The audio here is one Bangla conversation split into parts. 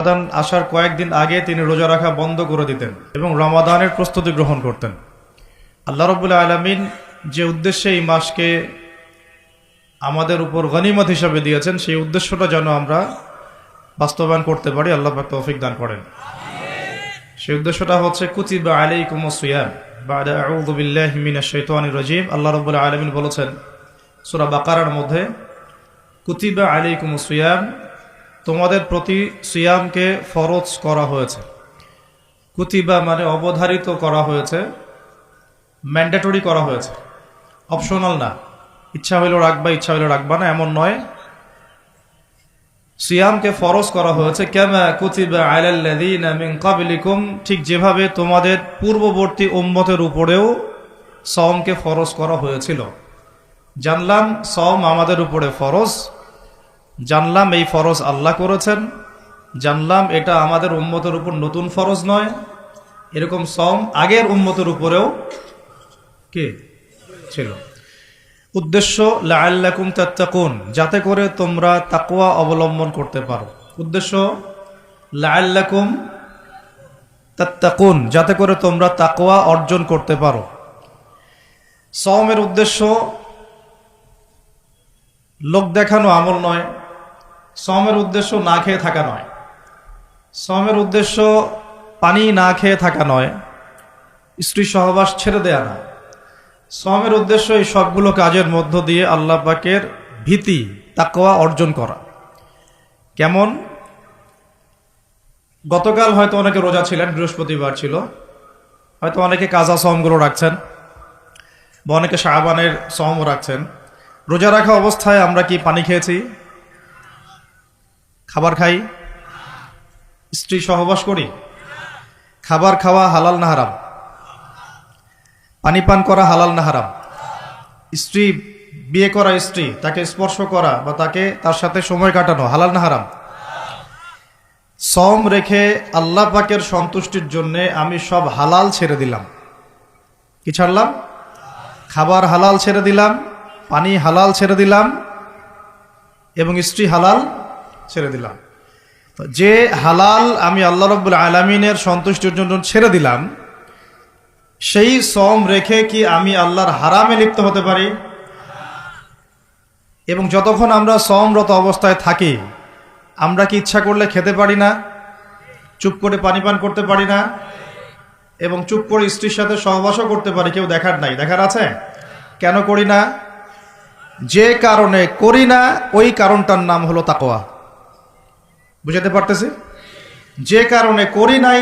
রমাদান আসার কয়েকদিন আগে তিনি রোজা রাখা বন্ধ করে দিতেন এবং রমাদানের প্রস্তুতি গ্রহণ করতেন। আল্লাহ রাব্বুল আলামিন যে উদ্দেশ্যে এই মাসকে আমাদের উপর গনিমত হিসাবে দিয়েছেন, সেই উদ্দেশ্যটা যেন আমরা বাস্তবায়ন করতে পারি, আল্লাহ পাক তৌফিক দান করেন। সেই উদ্দেশ্যটা হচ্ছে কুতিবা আলাইকুমুস সিয়াম বা'দা আউযু বিল্লাহি মিনাশ শাইতানির রাজীম। আল্লাহ রাব্বুল আলামিন বলেছেন সূরা বাকারার মধ্যে, কুতিবা আলাইকুমুস সিয়াম, তোমাদের প্রতি সিয়ামকে ফরজ করা হয়েছে। কুতিবা মানে অবধারিত করা হয়েছে, ম্যান্ডেটরি করা হয়েছে, অপশনাল না, ইচ্ছা হইল রাখবা ইচ্ছা হইল রাখবা না এমন নয়। সিয়ামকে ফরজ করা হয়েছে কামা কুতিবা আলাল্লাযীনা মিন ক্বাবলিকুম, ঠিক যেভাবে তোমাদের পূর্ববর্তী উম্মতের উপরেও সওমকে ফরজ করা হয়েছিল। জানলাম সওম আমাদের উপরে ফরজ, জানলাম এই ফরজ আল্লাহ করেছেন, জানলাম এটা আমাদের উম্মতের উপর নতুন ফরজ নয়। এরকম সওম আগের উম্মতের উপরেও কে ছিল। উদ্দেশ্য লাআল্লাকুম তাত্তাকুন, যাতে করে তোমরা তাকওয়া অবলম্বন করতে পারো। উদ্দেশ্য লাআল্লাকুম তাত্তাকুন, যাতে করে তোমরা তাকওয়া অর্জন করতে পারো। সওমের উদ্দেশ্য লোক দেখানো আমল নয়, সওমের উদ্দেশ্য না খেয়ে থাকা নয়, সওমের উদ্দেশ্য পানি না খেয়ে থাকা নয়, স্ত্রী সহবাস ছেড়ে দেয়া না। সওমের উদ্দেশ্য এই সবগুলো কাজের মধ্য দিয়ে আল্লাহ পাকের ভীতি তাকওয়া অর্জন করা। কেমন? গতকাল হয়তো অনেকে রোজা ছিলেন, বৃহস্পতিবার ছিল, হয়তো অনেকে কাজা সওমগুলো রাখছেন বা অনেকে শাবানের সওমও রাখছেন। রোজা রাখা অবস্থায় আমরা কি পানি খেয়েছি, খাবার খাই, স্ত্রী সহবাস করি? খাবার খাওয়া হালাল না হারাম? পানি পান করা হালাল না হারাম? স্ত্রী, বিয়ে করা স্ত্রী, তাকে স্পর্শ করা বা তার সাথে সময় কাটানো হালাল না হারাম? সওম রেখে আল্লাহ পাকের সন্তুষ্টির জন্য আমি সব হালাল ছেড়ে দিলাম। কি ছাড়লাম? খাবার হালাল ছেড়ে দিলাম, পানি হালাল ছেড়ে দিলাম এবং স্ত্রী হালাল ছেড়ে দিলাম। যে হালাল আমি আল্লাহ রাব্বুল আলামিনের সন্তুষ্টির জন্য ছেড়ে দিলাম, সেই সওম রেখে কি আমি আল্লাহর হারামে লিপ্ত হতে পারি? এবং যতক্ষণ আমরা সওমরত অবস্থায় থাকি, আমরা কি ইচ্ছা করলে খেতে পারি না, চুপ করে পানি পান করতে পারি না, এবং চুপ করে স্ত্রীর সাথে সহবাসও করতে পারি, কেউ দেখার নাই? দেখার আছে? কেন করি না? যে কারণে করি না ওই কারণটার নাম হলো তাকওয়া। বুঝাতে পারতেছি? যে কারণে করি নাই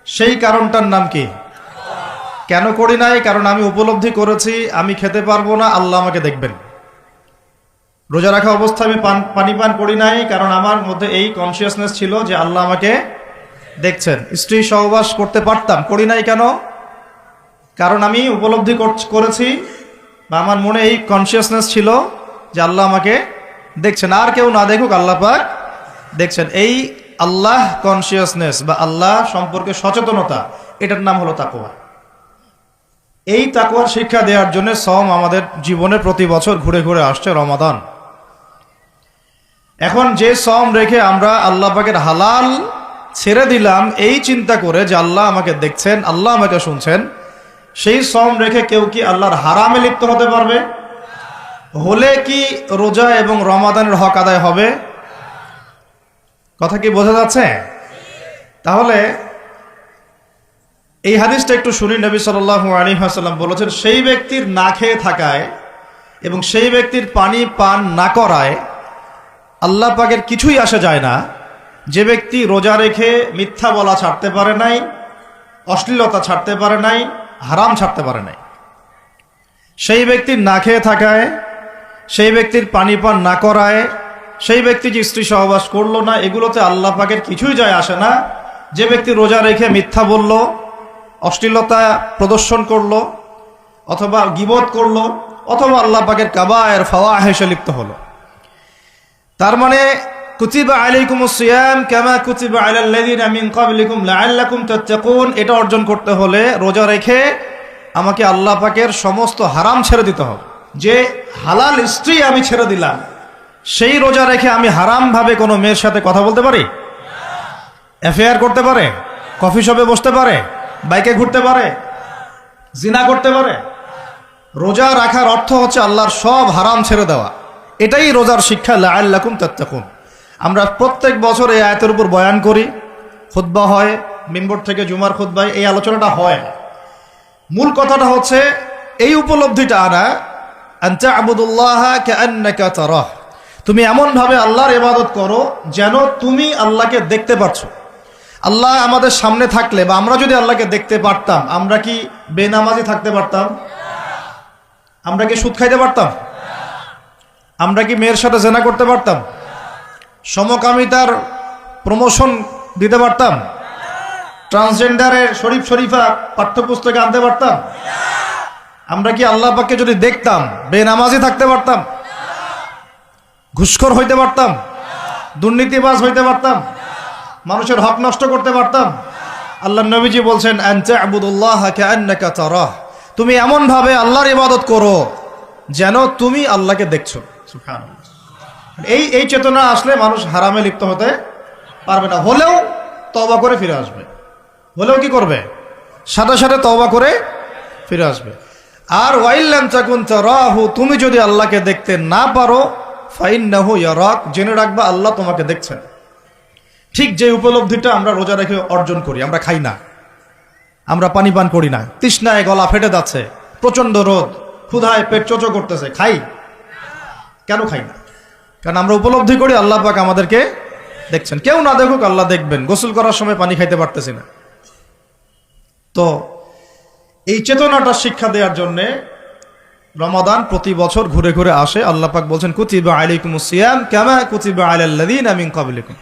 সেই কারণটার নাম কি? কেন করি নাই? কারণ আমি উপলব্ধি করেছি আমি খেতে পারবো না, আল্লাহ আমাকে দেখবেন। রোজা রাখা অবস্থায় আমি পানি পান করি নাই কারণ আমার মধ্যে এই কনসিয়াসনেস ছিল যে আল্লাহ আমাকে দেখছেন। স্ত্রী সহবাস করতে পারতাম, করি নাই কেন? কারণ আমি উপলব্ধি করেছি বা আমার মনে এই কনসিয়াসনেস ছিল যে আল্লাহ আমাকে দেখছেন, আর কেউ না দেখুক আল্লাহ পাক দেখছেন। এই আল্লাহ কনসিয়াসনেস বা আল্লাহ সম্পর্কে সচেতনতা, এটার নাম হলো তাকওয়া। এই তাকওয়ার শিক্ষা দেওয়ার জন্য সওম আমাদের জীবনে প্রতি বছর ঘুরে ঘুরে আসছে রমাদান। এখন যে সওম রেখে আমরা আল্লাহ পাকের হালাল ছেড়ে দিলাম এই চিন্তা করে যে আল্লাহ আমাকে দেখছেন, আল্লাহ আমাকে শুনছেন, সেই সওম রেখে কেউ কি আল্লাহর হারামে লিপ্ত হতে পারবে? হলে কি রোজা এবং রমাদানের হক আদায় হবে? কথা কি বোঝা যাচ্ছে? তাহলে এই হাদিসটা একটু শুনি। নবী সাল্লাল্লাহু আলাইহি ওয়াসাল্লাম বলেছেন, সেই ব্যক্তির না খেয়ে থাকায় এবং সেই ব্যক্তির পানি পান না করায় আল্লাহ পাকের কিছুই আসে যায় না। যে ব্যক্তি রোজা রেখে মিথ্যা বলা ছাড়তে পারে নাই, অশ্লীলতা ছাড়তে পারে নাই, হারাম ছাড়তে পারে নাই, সেই ব্যক্তির না খেয়ে থাকায়, সেই ব্যক্তির পানি পান না করায়, সেই ব্যক্তি যে স্ত্রী সহবাস করলো না, এগুলোতে আল্লাহ পাকের কিছুই যায় আসে না। যে ব্যক্তি রোজা রেখে মিথ্যা বলল, অশ্লীলতা প্রদর্শন করলো, অথবা গীবত করলো, অথবা আল্লাহ পাকের কাবায়ের ফাওয়াহিশে লিপ্ত হলো, তার মানে কুতিবা আলাইকুমুস সিয়াম কামা কুতিবা আলাল্লাযীনা মিন ক্বাবলিকুম লাআল্লাকুম তাত্তাকুন, এটা অর্জন করতে হলে রোজা রেখে আমাকে আল্লাহ পাকের সমস্ত হারাম ছেড়ে দিতে হবে। যে হালাল স্ত্রী আমি ছেড়ে দিলাম, সেই রোজা রেখে আমি হারাম ভাবে কোনো মেয়ের সাথে কথা বলতে পারি? অ্যাফেয়ার করতে পারে, কফি শপে বসতে পারে, বাইকে ঘুরতে পারে, জিনা করতে পারে? রোজা রাখার অর্থ হচ্ছে আল্লাহর সব হারাম ছেড়ে দেওয়া। এটাই রোজার শিক্ষা, লাআল্লাকুম তাত্তাকুন। আমরা প্রত্যেক বছর এই আয়াতের উপর বয়ান করি, খুতবা হয়, মিম্বর থেকে জুমার খুতবায় এই আলোচনাটা হয়। মূল কথাটা হচ্ছে এই উপলব্ধিটা আনা, আনতা আবুদুল্লাহ কাআন্নাকা তারাহ, তুমি এমনভাবে আল্লাহর ইবাদত করো যেন তুমি আল্লাহকে দেখতে পাচ্ছ। আল্লাহ আমাদের সামনে থাকলে বা আমরা যদি আল্লাহকে দেখতে পারতাম, আমরা কি বেনামাজি থাকতে পারতাম? আমরা কি সুদ খাইতে পারতাম? আমরা কি মেয়ের সাথে জেনা করতে পারতাম? সমকামিতার প্রমোশন দিতে পারতাম? ট্রান্সজেন্ডারের শরীফ শরীফা পাঠ্যপুস্তকে আনতে পারতাম? আমরা কি আল্লাহ পাককে যদি দেখতাম বেনামাজি থাকতে পারতাম? ঘুষখোর হইতে পারতাম? দুর্নীতিবাজ হইতে পারতাম? মানুষের হক নষ্ট করতে পারতাম? আল্লাহ নবীজি বলছেন, আনতা আবুদুল্লাহ কাআন্নাকা তারাহ, তুমি এমন ভাবে আল্লাহর ইবাদত করো যেন তুমি আল্লাহকে দেখছো। সুবহানাল্লাহ। এই চেতনা আসলে মানুষ হারামে লিপ্ত হতে পারবে না। হলেও তওবা করে ফিরে আসবে। হলেও কি করবে? সাথে সাথে তওবা করে ফিরে আসবে। আর ওয়াইল্লাম তাকুন তারাহু, তুমি যদি আল্লাহকে দেখতে না পারো, ফাইন্নাহু ইয়ারাক, জেনে রাখবা আল্লাহ তোমাকে দেখছেন। ঠিক যে উপলব্ধিটা আমরা রোজা রেখে অর্জন করি। আমরা খাই না, আমরা পানি পান করি না, তৃষ্ণায় গলা ফেটে যাচ্ছে, প্রচন্ড রোদ, ক্ষুধায় পেট চোচো করতেছে, খাই? কেন খাই না? কারণ আমরা উপলব্ধি করি আল্লাহ পাক আমাদেরকে দেখছেন। কেউ না দেখুক আল্লাহ দেখবেন। গোসল করার সময় পানি খাইতে পারতেছি না। তো এই চেতনাটা শিক্ষা দেওয়ার জন্যে রমাদান প্রতি বছর ঘুরে ঘুরে আসে। আল্লাহ পাক বলছেন, কুতিবা আলাইকুমুস সিয়াম কামা কুতিবা আলাল লাযিনা মিন ক্বাবলিকুম,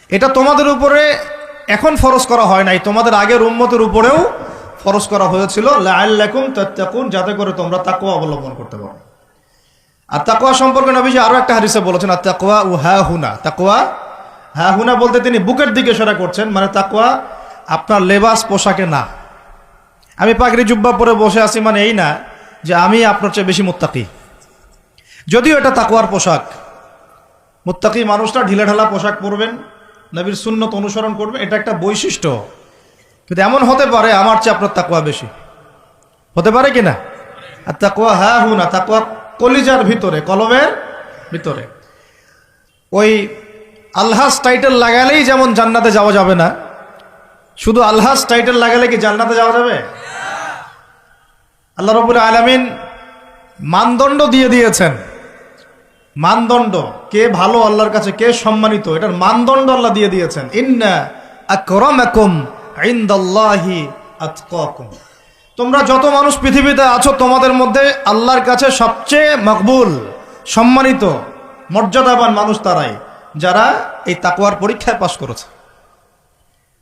এটা তোমাদের উপরে এখন ফরজ করা হয় নাই, তোমাদের আগের উম্মতের উপরেও ফরজ করা হয়েছিল, লাআল্লাকুম তাত্তাকুন, যাতে করে তোমরা তাকওয়া অবলম্বন করতে পারো। আর তাকওয়া সম্পর্কে নবীজি আরো একটা হাদিসে বলেছেন, আর তাকওয়া হা হুনা, তাকওয়া হা হুনা বলতে তিনি বুকের দিকে ইশারা করছেন, মানে তাকওয়া আপনার লেবাস পোশাকে না। আমি পাগড়ি জুব্বা পরে বসে আছি মানে এই না যে আমি আপনার চেয়ে বেশি মুত্তাকি, যদিও এটা তাকওয়ার পোশাক। মুত্তাকি মানুষটা ঢিলেঢালা পোশাক পরবেন, নবীর সুন্নত অনুসরণ করবেন, এটা একটা বৈশিষ্ট্য। কিন্তু এমন হতে পারে আমার চেয়ে আপনার তাকওয়া বেশি, হতে পারে কিনা? আর তাকওয়া হা হুনা, তাকওয়া কলিজার ভিতরে, কলমের ভিতরে। ওই আলহাজ টাইটেল লাগালেই যেমন জান্নাতে যাওয়া যাবে না, শুধু আলহাজ টাইটেল লাগালে কি জান্নাতে যাওয়া যাবে? আল্লাহ রাব্বুল আলামিন মানদণ্ড দিয়ে দিয়েছেন। মানদণ্ড, কে ভালো আল্লাহর কাছে, কে সম্মানিত, এটার মানদণ্ড আল্লাহ দিয়ে দিয়েছেন। ইন্না আকরামাকুম ইনদাল্লাহি আতকাকুম, তোমরা যত মানুষ পৃথিবীতে আছো তোমাদের মধ্যে আল্লাহর কাছে সবচেয়ে মকবুল, সম্মানিত, মর্যাদাবান মানুষ তারাই যারা এই তাকওয়ার পরীক্ষায় পাশ করেছে।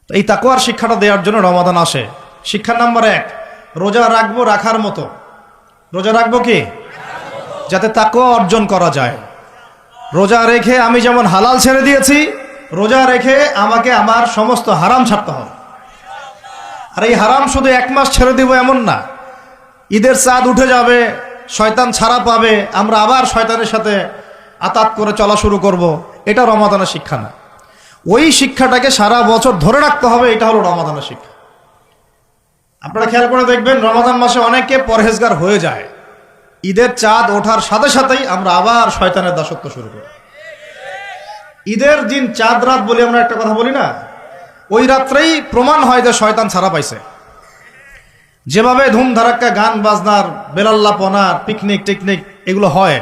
তো এই তাকওয়ার শিক্ষাটা দেওয়ার জন্য রমাদান আসে। শিক্ষা নাম্বার 1, রোজা রাখবো রাখার মতো। রোজা রাখবো কি? যাতে তাকওয়া অর্জন করা যায়। রোজা রেখে আমি যেমন হালাল ছেড়ে দিয়েছি, রোজা রেখে আমাকে আমার সমস্ত হারাম ছাড়তে হবে। আর এই হারাম শুধু 1 মাস ছেড়ে দিব এমন না। ঈদের চাঁদ উঠে যাবে, শয়তান ছাড়া পাবে, আমরা আবার শয়তানের সাথে আতাত করে চলা শুরু করব, এটা রমাদানের শিক্ষা না। ওই শিক্ষাটাকে সারা বছর ধরে রাখতে হবে, এটা হলো রমাদানের শিক্ষা। আপনারা খেয়াল করে দেখবেন রমাদান মাসে অনেকে পরহেজগার হয়ে যায়, ঈদের চাঁদ ওঠার সাথে সাথেই আমরা আবার শয়তানের দাসত্ব শুরু করি। ঈদের দিন চাঁদ রাত বলি আমরা একটা কথা বলি না, ওই রাত্রেই প্রমাণ হয় যে শয়তান ছাড়া পাইছে। যেভাবে ধুমধারাক্কা গান বাজনার, বেলাল্লাপনার, পিকনিক টিকনিক এগুলো হয়,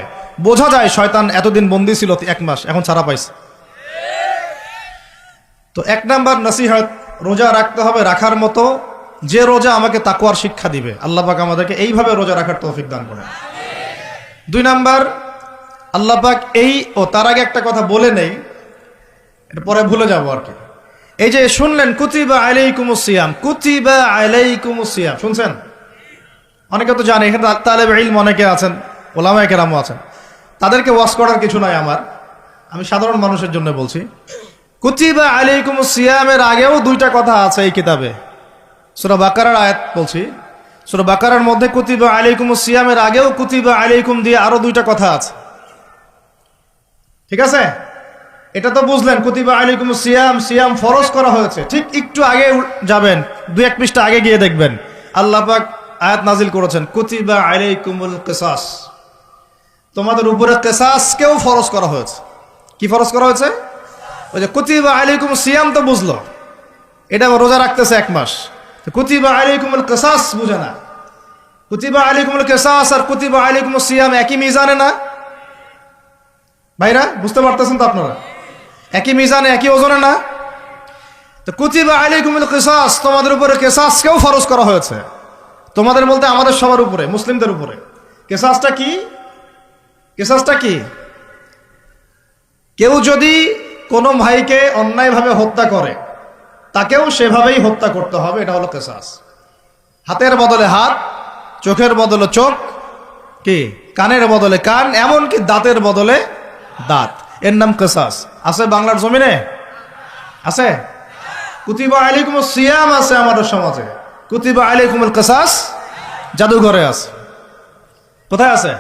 বোঝা যায় শয়তান এতদিন বন্দী ছিল 1 মাস, এখন ছাড়া পাইছে। তো 1 নাম্বার নসিহত, রোজা রাখতে হবে রাখার মতো, যে রোজা আমাকে তাকওয়ার শিক্ষা দিবে। আল্লাহ পাক আমাদেরকে এইভাবে রোজা রাখার তৌফিক দান করেন। 2 নাম্বার, আল্লাহ পাক তার আগে একটা কথা বলে নেই, এটা পরে ভুলে যাবো আর কি। এই যে শুনলেন কুতিবা আলাইকুমুস সিয়াম, কুতিবা আলাইকুমুস সিয়াম, শুনছেন? অনেকে তো জানে, এখানে তালেবে ইলম অনেকে আছেন, ওলামায়ে কেরামও আছেন, তাদেরকে ওয়াজ করার কিছু নাই আমার, আমি সাধারণ মানুষের জন্য বলছি। কুতিবা আলাইকুমুস সিয়ামের আগেও 2টা কথা আছে এই কিতাবে। সূরা বাকারার আয়াত বলছি, সূরা বাকারার মধ্যে কুতিবা আলাইকুমুস সিয়ামের আগেও কুতিবা আলাইকুম দিয়ে আরো 2টা কথা আছে, ঠিক আছে? এটা তো বুঝলেন কুতিবা আলাইকুমুস সিয়াম, সিয়াম ফরজ করা হয়েছে। ঠিক একটু আগে যাবেন, 2-1 পৃষ্ঠা আগে গিয়ে দেখবেন আল্লাহ পাক আয়াত নাজিল করেছেন কুতিবা আলাইকুমুল কিসাস, তোমাদের উপরে কিসাসকেও ফরজ করা হয়েছে। কি ফরজ করা হয়েছে? ওই যে কুতিবা আলাইকুমুস সিয়াম তো বুঝলো, এটা রোজা রাখতেছে 1 মাস, কুতিবা আলাইকুমুল কিসাস বুঝে না। কুতিবা আলাইকুমুল কিসাস আর কুতিবা আলাইকুমুস সিয়াম একই মিজানে না ভাইরা? বুঝতে পারতেছেন তো আপনারা? একই মিজানে, একই ওজনে না? তো কুতিবা আলাইকুমুল কিসাস, তোমাদের উপরে কিসাসকেও ফরজ করা হয়েছে। তোমাদের বলতে আমাদের সবার উপরে, মুসলিমদের উপরে। কিসাসটা কি? কিসাসটা কি? কেউ যদি কোনো ভাইকে অন্যায়ভাবে হত্যা করে, তাকেও সেভাবেই হত্যা করতে হবে, এটা হলো কিসাস। হাতের বদলে হাত, চোখের বদলে চোখ, কি কানের বদলে কান, এমনকি দাঁতের বদলে দাঁত, এর নাম কিসাস। আছে বাংলার জমিনে? আছে? কুতিবা আলাইকুমুস সিয়াম আছে আমাদের সমাজে, কুতিবা আলাইকুমুল কিসাস জাদুঘরে আছে। কোথায় আছে?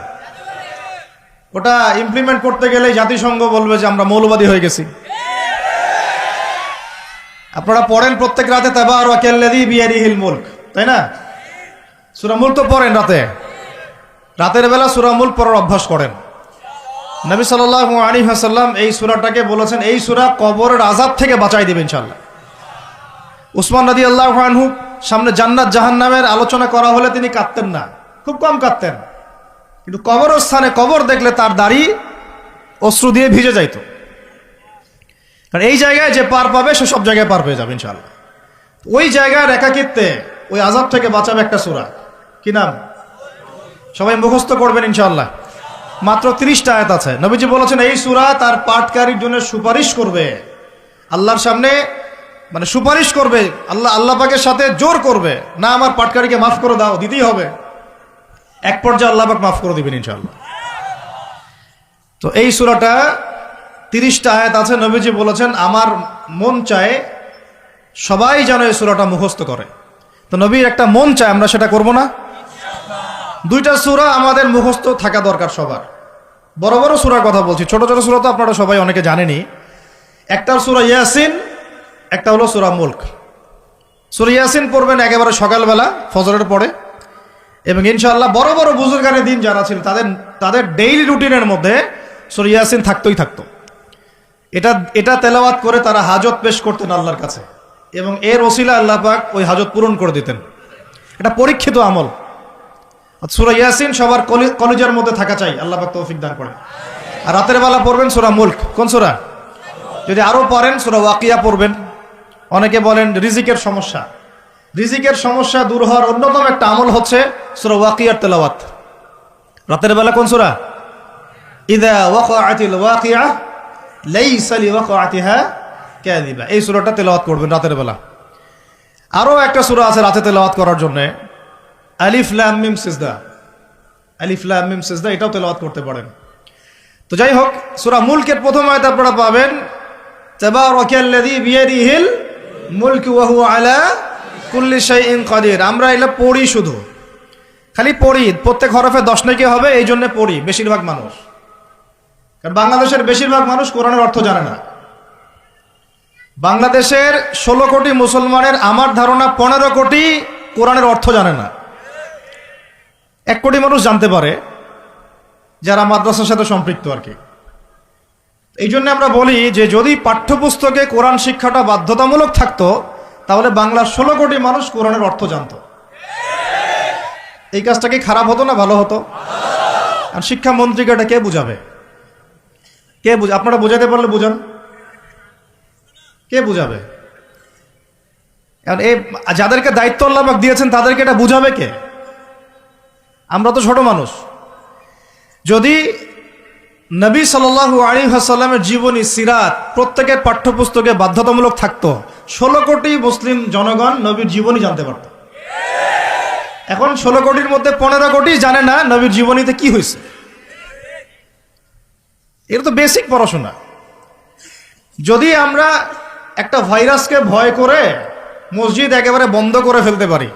ওটা ইমপ্লিমেন্ট করতে গেলে জাতিসংঘ বলবে যে আমরা মৌলবাদী হয়ে গেছি। আপনারা পড়েন প্রত্যেক রাতে তাবারাকাল্লাযী বিয়াদিহিল মুলক, তাই না? সূরা মুলক তো পড়েন রাতে, রাতের বেলা সূরা মুলক পড়ার অভ্যাস করেন। নবী সাল্লাল্লাহু আলাইহি ওয়াসাল্লাম এই সূরাটাকে বলেছেন এই সূরা কবরের আযাব থেকে বাঁচাই দিবে ইনশাআল্লাহ। উসমান রাদিয়াল্লাহু আনহু সামনে জান্নাত জাহান্নামের আলোচনা করা হলে তিনি কাঁদতেন না, খুব কম কাঁদতেন, কিন্তু কবরস্থানে কবর দেখলে তার দাড়ি অশ্রু দিয়ে ভিজে যাইত। কারণ এই জায়গায় যে পার পাবে সে সব জায়গায় পার পেয়ে যাবে ইনশাআল্লাহ। ওই জায়গার একাকিত্বে ওই আযাব থেকে বাঁচাবে একটা সূরা, কি নাম? সবাই মুখস্থ করবেন ইনশাআল্লাহ। মাত্র 30টা আয়াত আছে। নবীজি বলেছেন এই সূরা তার পাঠকারীর জন্য সুপারিশ করবে আল্লাহর সামনে, মানে সুপারিশ করবে আল্লাহ পাকের সাথে জোর করবে, না আমার পাঠকারীকে মাফ করে দাও, দিতেই হবে। এক পর্যায়ে আল্লাহ পাক মাফ করে দিবেন ইনশাআল্লাহ। তো এই সূরাটা 30টা আয়াত আছে। নবীজি বলেছেন আমার মন চায় সবাই যেন এই সূরাটা মুখস্থ করে। তো নবীর একটা মন চায়, আমরা সেটা করব না? 2টা সূরা আমাদের মুখস্থ থাকা দরকার সবার। বড় বড় সূরার কথা বলছি, ছোট ছোট সূরা তো আপনারা সবাই অনেকে জানেনই। একটা সূরা ইয়াসিন, একটা হলো সূরা মুলক। সূরা ইয়াসিন পড়বেন একেবারে সকালবেলা ফজরের পরে, এবং ইনশাআল্লাহ বড় বড় বুজুর্গানের দিন যারা ছিল তাদের ডেইলি রুটিনের মধ্যে সূরা ইয়াসিন থাকতোই থাকতো। এটা তেলাওয়াত করে তারা হাজত পেশ করতেন আল্লাহর কাছে, এবং এর ওসিলা আল্লাহ পাক ওই হাজত পূরণ করে দিতেন। এটা পরীক্ষিত আমল। সূরা ইয়াসিন সবার কলেজের মধ্যে থাকা চাই, আল্লাহ পাক তৌফিক দান করেন। আর রাতের বেলা পড়বেন সূরা মুলক। কোন সূরা? যদি আরো পারেন সূরা ওয়াকিয়া পড়বেন। অনেকে বলেন রিজিকের সমস্যা, রিজিকের সমস্যা দূর হওয়ার অন্যতম একটা আমল হচ্ছে সূরা ওয়াকিয়ার তেলাওয়াত। রাতের বেলা কোন সূরা? ইযা ওয়াকাআতিল ওয়াকিয়া লাইসা লিওয়াকাআতিহা কাযিবা, এই সূরাটা তেলাওয়াত করবেন রাতের বেলা। আরো একটা সূরা আছে রাতে তেলাওয়াত করার জন্য, আলিফ লাম মিম সিজদা। আলিফ লাম মিম সিজদা, এটাও তেলাওয়াত করতে পারেন। তো যাই হোক, সূরা মুলকের প্রথম আয়াত আপনারা পাবেন তাবারাকাল্লাযী বিয়াদিহিল মুলকু ওয়া হুয়া আলা কুল্লি শাইইন কাদির। আমরা এটা পড়ি, শুধু খালি পড়ি, প্রত্যেক হরফে 10 নেকি হবে, এই জন্য পড়ি বেশিরভাগ মানুষ। কারণ বাংলাদেশের বেশিরভাগ মানুষ কোরআনের অর্থ জানে না। বাংলাদেশের 16 কোটি মুসলমানের আমার ধারণা 15 কোটি কোরআনের অর্থ জানে না। 1 কোটি মানুষ জানতে পারে যারা মাদ্রাসার সাথে সম্পৃক্ত আর কি। এই জন্য আমরা বলি যে যদি পাঠ্যপুস্তকে কোরআন শিক্ষাটা বাধ্যতামূলক থাকতো তাহলে বাংলার 16 কোটি মানুষ কোরআনের অর্থ জানতো। এই কাজটা কি খারাপ হতো না ভালো হতো? আর শিক্ষামন্ত্রীকে এটা কে বুঝাবে? আপনারা বোঝাতে পারলে বুঝান, কে বুঝাবে? এই যাদেরকে দায়িত্ব আল্লাহ পাক দিয়েছেন তাদেরকে এটা বুঝাবে কে? আমরা তো ছোট মানুষ। যদি নবী সাল্লাল্লাহু আলাইহি ওয়াসাল্লামের জীবনী সিরাত প্রত্যেকের পাঠ্যপুস্তকে বাধ্যতামূলক থাকতো, 16 কোটি মুসলিম জনগণ নবীর জীবনী জানতে পারত। এখন 16 কোটির মধ্যে 15 কোটি জানে না নবীর জীবনীতে কি হয়েছে। এটা তো বেসিক পড়াশোনা। যদি আমরা একটা ভাইরাসকে ভয় করে মসজিদ একেবারে বন্ধ করে ফেলতে পারি,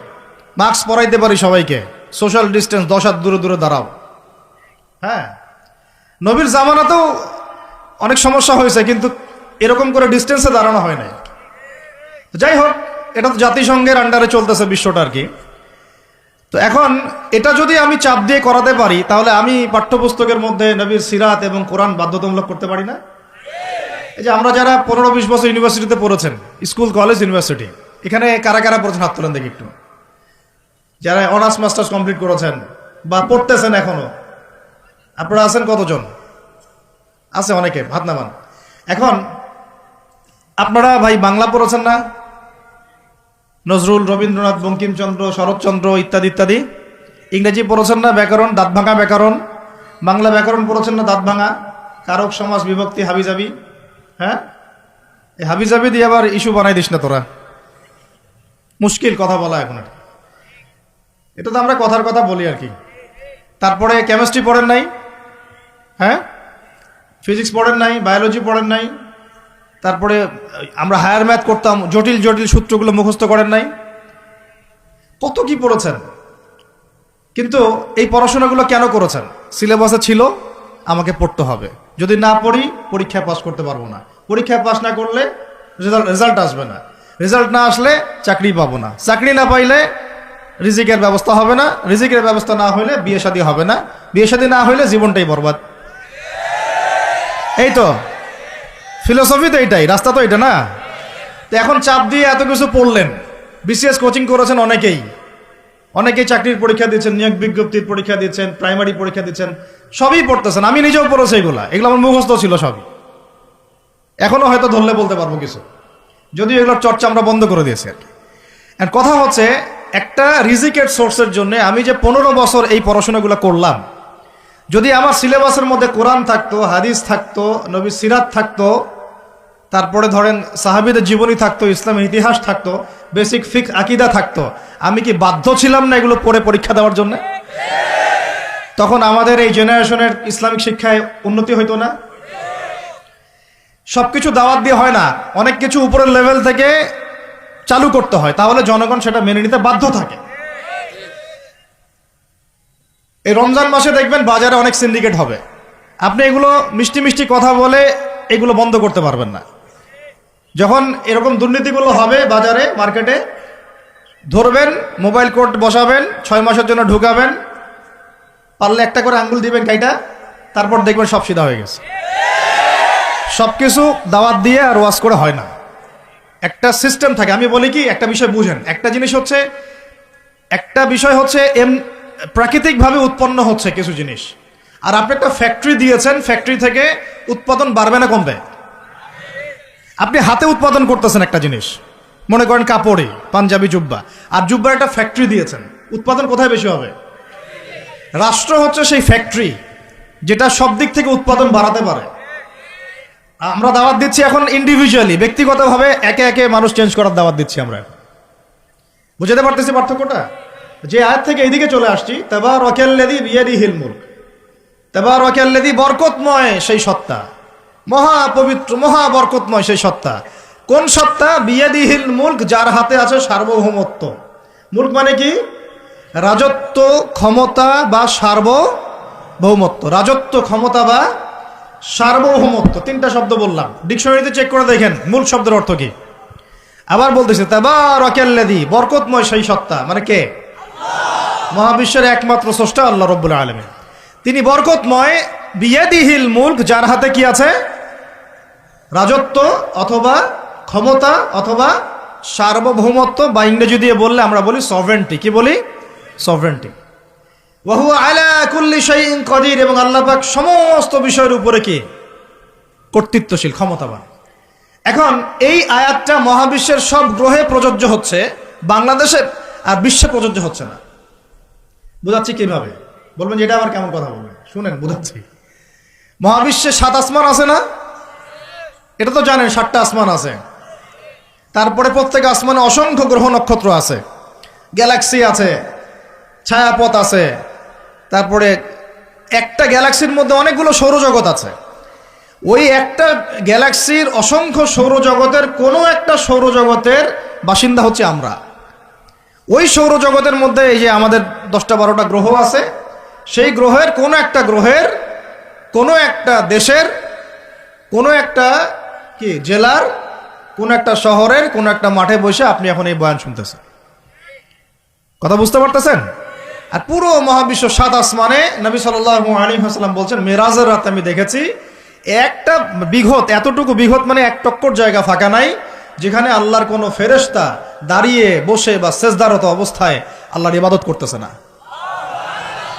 মাস্ক পরাইতে পারি সবাইকে, সোশ্যাল ডিস্টেন্স 10 হাত দূরে দূরে দাঁড়াও, হ্যাঁ, নবীর জামানাতেও অনেক সমস্যা হয়েছে, কিন্তু এরকম করে ডিস্টেন্সে দাঁড়ানো হয় নাই। যাই হোক, এটা তো জাতিসংঘের আন্ডারে চলতেছে বিশ্বটা আর কি। তো এখন এটা যদি আমি চাপ দিয়ে করাতে পারি, তাহলে আমি পাঠ্যপুস্তকের মধ্যে নবীর সিরাত এবং কোরআন বাধ্যতামূলক করতে পারি না? এই যে আমরা যারা 15-20 বছর ইউনিভার্সিটিতে পড়েছেন, স্কুল কলেজ ইউনিভার্সিটি, এখানে কারা কারা পড়েছেন হাত তোলেন দেখি একটু। যারা অনার্স মাস্টার্স কমপ্লিট করেছেন বা পড়তেছেন এখনো, আপনারা আছেন কতজন? আছে অনেকে, হাত নামান। এখন আপনারা ভাই বাংলা পড়েছেন না? নজরুল, রবীন্দ্রনাথ, বঙ্কিমচন্দ্র, শরৎচন্দ্র ইত্যাদি ইত্যাদি। ইংরেজি পড়েছেন না? ব্যাকরণ, দাঁত ভাঙা ব্যাকরণ। বাংলা ব্যাকরণ পড়েছেন না? দাঁত ভাঙা, কারক, সমাস, বিভক্তি, হাবিজাবি। হ্যাঁ, এই হাবিজাবি দিয়ে আবার ইস্যু বানাই দিস না তোরা, মুশকিল কথা বলা এখন। এটা তো আমরা কথার কথা বলি আর কি। তারপরে কেমিস্ট্রি পড়েন নাই? হ্যাঁ, ফিজিক্স পড়েন নাই? বায়োলজি পড়েন নাই? তারপরে আমরা হায়ার ম্যাথ করতাম, জটিল জটিল সূত্রগুলো মুখস্থ করেন নাই? কত কি পড়েছেন। কিন্তু এই পড়াশোনাগুলো কেন করেছেন? সিলেবাসে ছিল, আমাকে পড়তে হবে, যদি না পড়ি পরীক্ষায় পাস করতে পারবো না, পরীক্ষায় পাস না করলে রেজাল্ট আসবে না, রেজাল্ট না আসলে চাকরি পাবো না, চাকরি না পাইলে রিজিকের ব্যবস্থা হবে না, রিজিকের ব্যবস্থা না হইলে বিয়ে শাদী হবে না, বিয়ে শাদী না হইলে জীবনটাই বরবাদ। এই তো ফিলোসফি, তো এইটাই, রাস্তা তো এটা না। তো এখন চাপ দিয়ে এত কিছু পড়লেন, বিসিএস কোচিং করেছেন অনেকেই চাকরির পরীক্ষা দিচ্ছেন, নিয়োগ বিজ্ঞপ্তির পরীক্ষা দিচ্ছেন, প্রাইমারি পরীক্ষা দিচ্ছেন, সবই পড়তেছেন। আমি নিজেও পড়েছি এগুলো আমার মুখস্থ ছিল সবই, এখনো হয়তো ধরলে বলতে পারবো কিছু, যদিও এগুলোর চর্চা আমরা বন্ধ করে দিয়েছি আর কি। কথা হচ্ছে, একটা রিজিকের সোর্সের জন্য আমি যে 15 বছর এই পড়াশোনাগুলো করলাম, যদি আমার সিলেবাসের মধ্যে কোরআন থাকতো, হাদিস থাকতো, নবী সিরাত থাকতো, তারপরে ধরেন সাহাবীদের জীবনী থাকতো, ইসলামের ইতিহাস থাকতো, বেসিক ফিকহ আকীদা থাকতো, আমি কি বাধ্য ছিলাম না এগুলো পড়ে পরীক্ষা দেওয়ার জন্য? তখন আমাদের এই জেনারেশনের ইসলামিক শিক্ষায় উন্নতি হইতো না? সবকিছু দাওয়াত দিয়ে হয় না, অনেক কিছু উপরের লেভেল থেকে চালু করতে হয়, তাহলে জনগণ সেটা মেনে নিতে বাধ্য থাকে। এই রমজান মাসে দেখবেন বাজারে অনেক সিন্ডিকেট হবে, আপনি এগুলো মিষ্টি মিষ্টি কথা বলে এগুলো বন্ধ করতে পারবেন না। যখন এরকম দুর্নীতিগুলো হবে বাজারে, মার্কেটে, ধরবেন, মোবাইল কোর্ট বসাবেন, 6 মাসের জন্য ঢুকাবেন, পারলে একটা করে আঙ্গুল দিবেন কাইটা, তারপর দেখবেন সব সিধা হয়ে গেছে। সবকিছু দাওয়াত দিয়ে আর ওয়াজ করে হয় না, একটা সিস্টেম থাকে। আমি বলি কি, একটা বিষয় বুঝেন, একটা জিনিস হচ্ছে, একটা বিষয় হচ্ছে প্রাকৃতিকভাবে উৎপন্ন হচ্ছে কিছু জিনিস, আর আপনি একটা ফ্যাক্টরি দিয়েছেন, ফ্যাক্টরি থেকে উৎপাদন বাড়বে না কমবে? আপনি হাতে উৎপাদন করতেছেন একটা জিনিস, মনে করেন কাপড়ে পাঞ্জাবি জুব্বা, আর জুব্বার একটা ফ্যাক্টরি দিয়েছেন, উৎপাদন কোথায় বেশি হবে? রাষ্ট্র হচ্ছে সেই ফ্যাক্টরি যেটা সব দিক থেকে উৎপাদন বাড়াতে পারে। আমরা দাওয়াত দিচ্ছি এখন ইন্ডিভিজুয়ালি, ব্যক্তিগতভাবে একে একে মানুষ চেঞ্জ করার দাওয়াত দিচ্ছি আমরা। বুঝতে পারতেছি পার্থক্যটা? যে আয়াত থেকে এইদিকে চলে আসছি, তাবারাকাল্লাযী বিয়াদিহিল মুলক, তাবারাকাল্লাযী, বরকতময় সেই সত্তা, মহা পবিত্র, মহা বরকতময় সেই সত্তা। কোন সত্তা? বিয়াদিহিল মুলক, যার হাতে আছে সার্বভৌমত্ব। মুলক মানে কি? রাজত্ব, ক্ষমতা বা সার্বভৌমত্ব। রাজত্ব, ক্ষমতা বা সার্বভৌমত্ব, তিনটা শব্দ বললাম, ডিকশনারিতে চেক করে দেখেন মুলক শব্দের অর্থ কি। আবার বলতেছে তাবারাকাল্লাযী, বরকতময় সেই সত্তা, মানে কে? মহাবিশ্বের একমাত্র স্রষ্টা আল্লাহ রাব্বুল আলামিন, তিনি বরকতময়। বিয়াদিহিল মুলক, যার হাতে কি আছে? রাজত্ব অথবা ক্ষমতা অথবা সার্বভৌমত্ব, বা ইংরেজি দিয়ে বললে আমরা বলি সভরেন্টি। কি বলি? সভরেন্টি। ওয়া হুয়া আলা কুল্লি শাইইন কাদির, এবং আল্লাহ পাক সমস্ত বিষয়ের উপরে কি? কর্তৃত্বশীল, ক্ষমতাবান। এখন এই আয়াতটা মহাবিশ্বের সব গ্রহে প্রযোজ্য হচ্ছে, বাংলাদেশে আর বিশ্বে প্রযোজ্য হচ্ছে না। বুঝাচ্ছি কিভাবে? বলবেন যে এটা আবার কেমন কথা বলবেন, শুনেন বুঝাচ্ছি। মহাবিশ্বে 7 আসমান আছে না? এটা তো জানেন, 7টা আসমান আছে। তারপরে প্রত্যেক আসমানে অসংখ্য গ্রহ নক্ষত্র আছে, গ্যালাক্সি আছে, ছায়াপথ আছে, তারপরে একটা গ্যালাক্সির মধ্যে অনেকগুলো সৌরজগৎ আছে। ওই একটা গ্যালাক্সির অসংখ্য সৌরজগতের কোনো একটা সৌরজগতের বাসিন্দা হচ্ছে আমরা। ওই সৌরজগতের মধ্যে এই যে আমাদের 10টা-12টা গ্রহ আছে, সেই গ্রহের কোনো একটা গ্রহের কোনো একটা দেশের কোনো একটা কি জেলার কোন একটা শহরের কোন একটা মাঠে বসে আপনি এখন এই বয়ান শুনতেছেন। কথা বুঝতে পারতেছেন? আর পুরো মহাবিশ্ব সাত আসমানে নবী সাল্লাল্লাহু আলাইহি ওয়াসাল্লাম বলছেন মেরাজের রাতে আমি দেখেছি একটা বিঘত, এতটুকু বিঘত মানে এক টক্কর জায়গা ফাঁকা নাই যেখানে আল্লাহর কোনো ফেরেশতা দাঁড়িয়ে বসে বা সেজদারত অবস্থায় আল্লাহর ইবাদত করতেছে না।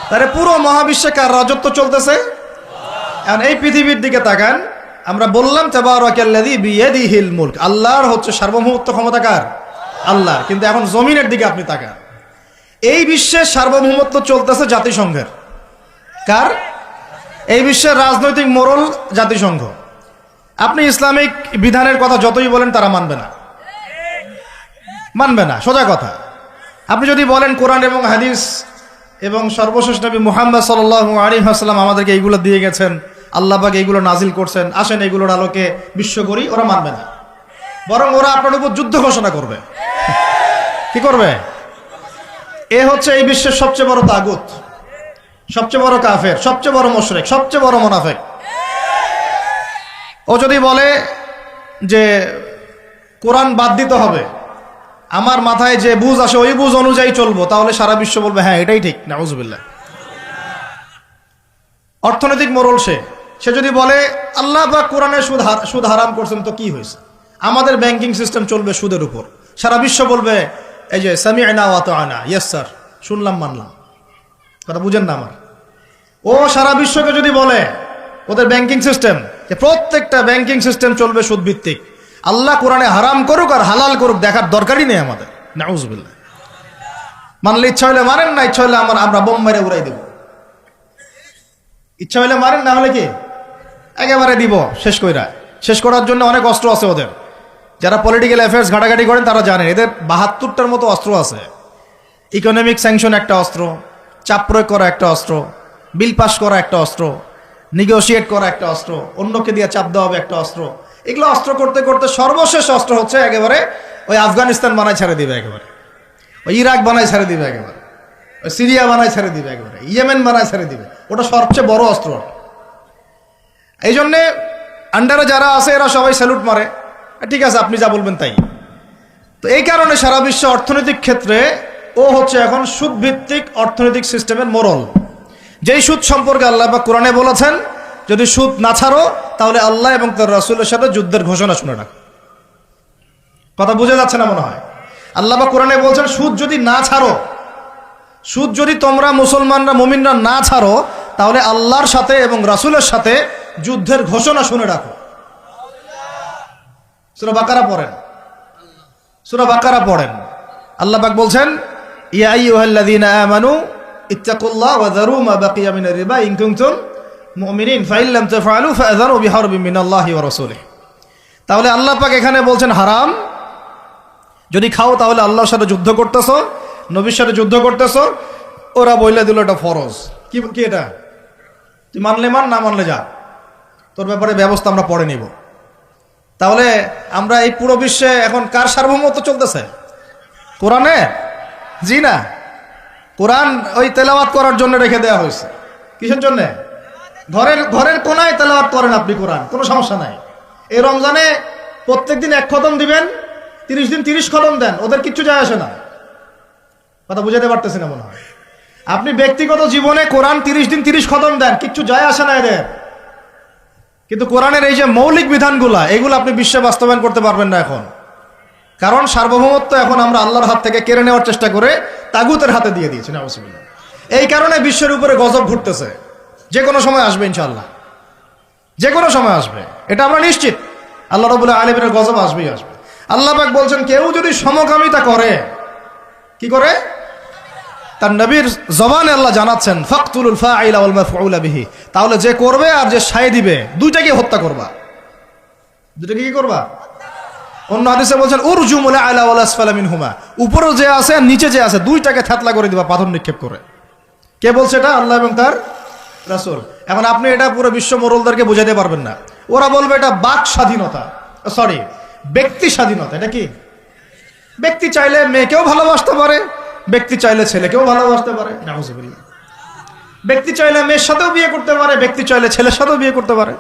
তাহলে পুরো মহাবিশ্বে কার রাজত্ব চলতেছে? এখন এই পৃথিবীর দিকে তাকান, আমরা বললাম তাবারাকাল্লাযী বিয়াদিহিল মুলক, আল্লাহর হচ্ছে সার্বভৌমত্ব ক্ষমতা কার? আল্লাহর। কিন্তু এখন জমিনের দিকে আপনি তাকান, এই বিশ্বের সার্বভৌমত্ব চলতেছে জাতিসংঘের। কার? এই বিশ্বের রাজনৈতিক মোড়ল জাতিসংঘ। আপনি ইসলামিক বিধানের কথা যতই বলেন তারা মানবে না, সোজা কথা। আপনি যদি বলেন কোরআন এবং হাদিস এবং সর্বশেষ নবী মুহাম্মদ সাল্লাল্লাহু আলাইহি ওয়াসাল্লাম আমাদেরকে এইগুলো দিয়ে গেছেন, আল্লাহ পাক এইগুলো নাজিল করছেন, আসেন এগুলোর আলোকে বিশ্ব করি, ওরা মানবে না। বরং ওরা আপনার উপর যুদ্ধ ঘোষণা করবে। কি করবে? এ হচ্ছে এই বিশ্বের সবচেয়ে বড় তাগুত, সবচেয়ে বড় কাফের, সবচেয়ে বড় মুশরিক, সবচেয়ে বড় মুনাফিক। ও যদি বলে যে কোরআন বাদ দিতে হবে, আমার মাথায় যে বুঝ আসে ওই বুঝ অনুযায়ী চলবো, তাহলে সারা বিশ্ব বলবে হ্যাঁ এটাই ঠিক। নাউজুবিল্লাহ। অর্থনৈতিক মোড়ল সে যদি বলে আল্লাহ বা কোরআনে সুদ হারাম করছেন তো কি হয়েছে, আমাদের ব্যাংকিং সিস্টেম চলবে সুদের উপর, সারা বিশ্ব বলবে এই যে সামি'না ওয়া আতা'না, ইয়েস স্যার, শুনলাম মানলাম। কথা বুঝেন না আমার? ও সারা বিশ্বকে যদি বলে ওদের ব্যাংকিং সিস্টেম, যে প্রত্যেকটা ব্যাংকিং সিস্টেম চলবে সুদ ভিত্তিক, আল্লাহ কোরআনে হারাম করুক আর হালাল করুক দেখার দরকারই নেই আমাদের। নাউজুবিল্লাহ। মানলে ইচ্ছা হইলে মারেন, না ইচ্ছা হইলে আমরা বোম মেরে উড়াই দেব। ইচ্ছা হইলে মারেন, না হলে কি একেবারে দিব শেষ করার জন্য অনেক অস্ত্র আছে ওদের। যারা পলিটিক্যাল অ্যাফেয়ার্স ঘাটাঘাটি করেন তারা জানেন এদের ৭২টার মতো অস্ত্র আছে। ইকোনমিক স্যাংশন একটা অস্ত্র, চাপ প্রয়োগ করা একটা অস্ত্র, বিল পাস করা একটা অস্ত্র, নেগোশিয়েট করা একটা অস্ত্র, অন্যকে দিয়ে চাপ দেওয়া হবে একটা অস্ত্র। এগুলো অস্ত্র করতে করতে সর্বশেষ অস্ত্র হচ্ছে একেবারে ওই আফগানিস্তান বানায় ছেড়ে দিবে, একেবারে ওই ইরাক বানায় ছেড়ে দিবে, একেবারে ওই সিরিয়া বানায় ছেড়ে দিবে, একেবারে ইয়েমেন বানায় ছেড়ে দিবে। ওটা সবচেয়ে বড় অস্ত্র। এই জন্যে আন্ডারে যারা আছে এরা সবাই স্যালুট মারে, ঠিক আছে আপনি যা বলবেন তাই। তো এই কারণে সারা বিশ্ব অর্থনৈতিক ক্ষেত্রে ও হচ্ছে এখন সুদ ভিত্তিক অর্থনৈতিক সিস্টেমের মোড়ল। যেই সুদ সম্পর্কে আল্লাহ বা কোরআনে বলেছেন যদি সুদ না ছাড়ো তাহলে আল্লাহ এবং তার রাসূলের সাথে যুদ্ধের ঘোষণা শুনে রাখো। কথা বুঝে যাচ্ছে না মনে হয়? আল্লাহ বা কোরআনে বলছেন সুদ যদি না ছাড়ো, সুদ যদি তোমরা মুসলমানরা মুমিনরা না ছাড়ো তাহলে আল্লাহর সাথে এবং রাসূলের সাথে যুদ্ধের ঘোষণা শুনে রাখো। সূরা বাকারা পড়েন। আল্লাহ পাক বলছেন ইয়া আইয়ুহাল্লাযীনা আমানু ইত্তাকুল্লাহ ওয়া যারু মা বাকিয়া মিনার রিবা ইন কুনতুম মুমিনিন ফাইন লাম তাফআলু ফাআযানু বিহারবিন মিনাল্লাহি ওয়া রাসূলিহি। তাহলে আল্লাহ পাক এখানে বলছেন হারাম, যদি খাও তাহলে আল্লাহর সাথে যুদ্ধ করতেছো, নবীর সাথে যুদ্ধ করতেছো। ওরা বইলে দিল এটা ফরজ। কি এটা? তুই মানলে মান, না মানলে যা, তোর ব্যাপারে ব্যবস্থা আমরা পরে নিব। তাহলে আমরা এই পুরো বিশ্বে এখন কার সার্বভৌমত্ব চলতেছে? কোরআনে? জি না, কোরআন ওই তেলাওয়াত করার জন্য রেখে দেওয়া হয়েছে। কিসের জন্য? ঘরের কোনায় তেলাওয়াত করেন আপনি কোরআন, কোনো সমস্যা নাই। এই রমজানে প্রত্যেকদিন 1 খতম দিবেন, 30 দিন 30 খতম দেন, ওদের কিচ্ছু যায় আসে না। কথা বুঝাতে পারতেছি না মনে হয়? আপনি ব্যক্তিগত জীবনে কোরআন 30 দিন 30 খতম দেন, কিচ্ছু যায় আসে না এদের। কিন্তু কোরআনের এই যে মৌলিক বিধানগুলা, এগুলো আপনি বিশ্বে বাস্তবায়ন করতে পারবেন না এখন। কারণ সার্বভৌমত্ব এখন আমরা আল্লাহর হাত থেকে কেড়ে নেওয়ার চেষ্টা করে তাগুতের হাতে দিয়ে দিয়েছি। নাউজুবিল্লাহ। এই কারণে বিশ্বের উপরে গজব ঘুরতেছে। যে কোনো সময় আসবে ইনশাআল্লাহ, যে কোনো সময় আসবে, এটা আমরা নিশ্চিত। আল্লাহ রাব্বুল আলামিনের গজব আসবেই আসবে। আল্লাহ পাক বলছেন কেউ যদি সমকামিতা করে, কি করে? তার নবীর জবানে আল্লাহ জানাচ্ছেন ফাকতুলুল ফাইলা ওয়াল মাফউলা বিহি, তাহলে যে করবে আর যে সায় দিবে দুইটাকে হত্যা করবা। দুইটাকে কি করবা? অন্য হাদিসে বলছেন উরজুমুল আলা ওয়াল আসফালা মিনহুমা, উপরে যে আছে আর নিচে যে আছে দুইটাকে থেতলা করে দিবা পাথর নিক্ষেপ করে। কে বলছে এটা? আল্লাহ এবং তার রাসূল। এখন আপনি এটা পুরো বিশ্ব মোড়লদেরকে বুঝাতে পারবেন না। ওরা বলবে এটা বাক স্বাধীনতা, সরি ব্যক্তি স্বাধীনতা। এটা কি? ব্যক্তি চাইলে মেয়েকেও ভালোবাসতে পারে, ব্যক্তি চাইলে ছেলেকেও ভালোবাসতে পারে। নাউজুবিল্লাহ। ব্যক্তি চাইলে মেয়ের সাথেও বিয়ে করতে পারে, ব্যক্তি চাইলে ছেলের সাথেও বিয়ে করতে পারে।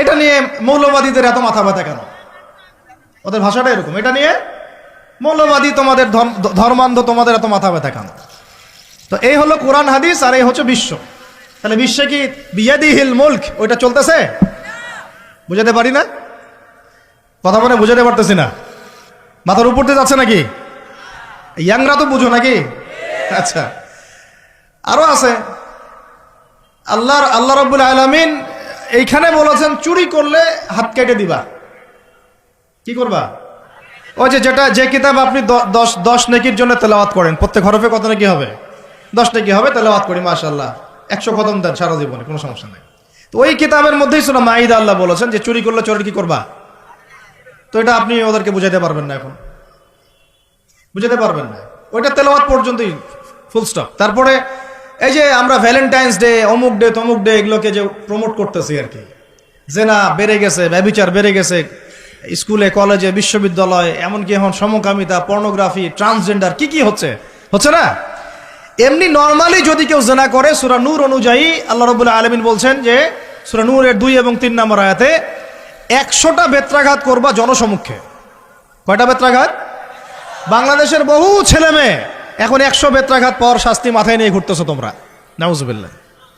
এটা নিয়ে মৌলবাদীদের এত মাথা ব্যথা কেন? ওদের ভাষাটা এরকম, এটা নিয়ে মৌলবাদী তোমাদের ধর্মান্ধ তোমাদের এত মাথা ব্যথা কেন? তো এই হলো কোরআন হাদিস, আর এই হচ্ছে বিশ্ব। তাহলে বিশ্বে কি বিয়াদিহিল মুলক ওইটা চলতেছে? বুঝাতে পারি না, কথা বলে বুঝাতে পারতেছি না, মাথার উপর দিয়ে যাচ্ছে নাকি? ইয়াংরা তো বুঝো নাকি? আচ্ছা, আরো আছে। আল্লাহ রাব্বুল আলামিন এইখানে বলেছেন চুরি করলে হাত কেটে দিবা। কি করবা? ওই যে কিতাব আপনি 10 নেকির জন্য তেলাওয়াত করেন, প্রত্যেক হরফে কত নেকি হবে? 10 নেকি হবে। তেলাওয়াত করি মাশাআল্লাহ, 100 খতম দেন সারা জীবনে, কোনো সমস্যা নেই। তো ওই কিতাবের মধ্যেই সূরা মাইদা আল্লাহ বলেছেন যে চুরি করলে চোরের কি করবা। তো এটা আপনি ওদেরকে বুঝাইতে পারবেন না, এখন বুঝাতে পারবেন না, ওইটা তেলাওয়াত পর্যন্তই, ফুল স্টপ। তারপরে এই যে আমরা ভ্যালেন্টাইন্স ডে, অমুক ডে তমুক ডে, এগুলোকে যে প্রমোট করতেছি আর কি, জেনা বেড়ে গেছে, ব্যভিচার বেড়ে গেছে স্কুলে কলেজে বিশ্ববিদ্যালয়ে, এমনকি এখন সমকামিতা, পর্নোগ্রাফি, ট্রান্সজেন্ডার, কি হচ্ছে না? এমনি নর্মালি যদি কেউ জেনা করে, সূরা নূর অনুযায়ী আল্লাহ রাব্বুল আলামিন বলছেন যে সূরা নূরের 2 এবং 3 নম্বর আয়াতে 100টা বেত্রাঘাত করবা জনসমক্ষে। কয়টা বেত্রাঘাত? বাংলাদেশের বহু ছেলে মেয়ে এখন 100 বেত্রাঘাত পর শাস্তি মাথায় নিয়ে ঘুরতেছো তোমরা, নাউজুবিল্লাহ।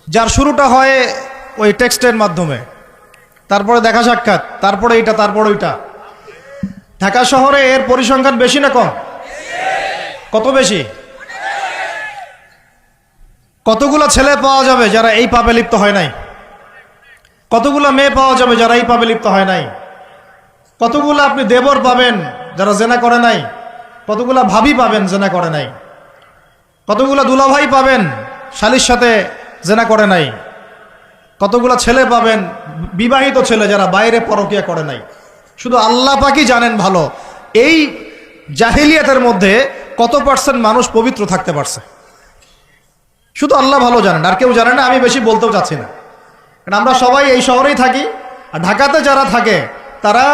যার শুরুটা হয় ওই টেক্সটের মাধ্যমে, তারপরে দেখা সাক্ষাৎ, তারপরে এইটা, তারপরে ওইটা। ঢাকা শহরে এর পরিসংখ্যান বেশি না কম? কত বেশি? কতগুলো ছেলে পাওয়া যাবে যারা এই পাপে লিপ্ত হয় নাই? কতগুলো মেয়ে পাওয়া যাবে যারা এই পাপে লিপ্ত হয় নাই? কতগুলো আপনি দেবর পাবেন যারা জেনা করে নাই? কতগুলা ভাবি পাবেন জেনা করে নাই? কতগুলা দুলাভাই পাবেন শালীর সাথে জেনা করে নাই? কতগুলা ছেলে পাবেন বিবাহিত ছেলে যারা বাইরে পরকিয়া করে নাই? শুধু আল্লাহ পাকই জানেন ভালো এই জাহিলিয়াতের মধ্যে কত পার্সেন্ট মানুষ পবিত্র থাকতে পারছে, শুধু আল্লাহ ভালো জানেন, আর কেউ জানে না। আমি বেশি বলতেও চাচ্ছি না, কারণ আমরা সবাই এই শহরেই থাকি, আর ঢাকাতে যারা থাকে তারা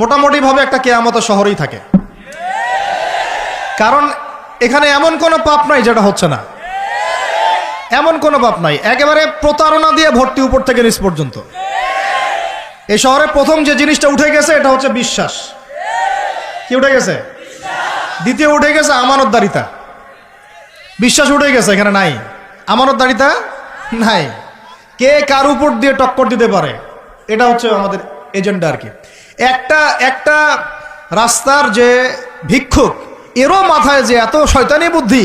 মোটামুটিভাবে একটা কেয়ামতের শহরেই থাকে, কারণ এখানে এমন কোনো পাপ নাই যেটা হচ্ছে না, এমন কোনো পাপ নাই। একেবারে প্রতারণা দিয়ে ভর্তি, উপর থেকে নিচ পর্যন্ত। এই শহরে প্রথম যে জিনিসটা উঠে গেছে এটা হচ্ছে বিশ্বাস। কি উঠে গেছে? দ্বিতীয় উঠে গেছে আমানতদারিতা। বিশ্বাস উঠে গেছে, এখানে নাই আমানতদারিতা, নাই। কে কার উপর দিয়ে টক্কর দিতে পারে, এটা হচ্ছে আমাদের এজেন্ডা আর কি। একটা রাস্তার যে ভিক্ষুক, এরও মাথায় যে এত শয়তানি বুদ্ধি,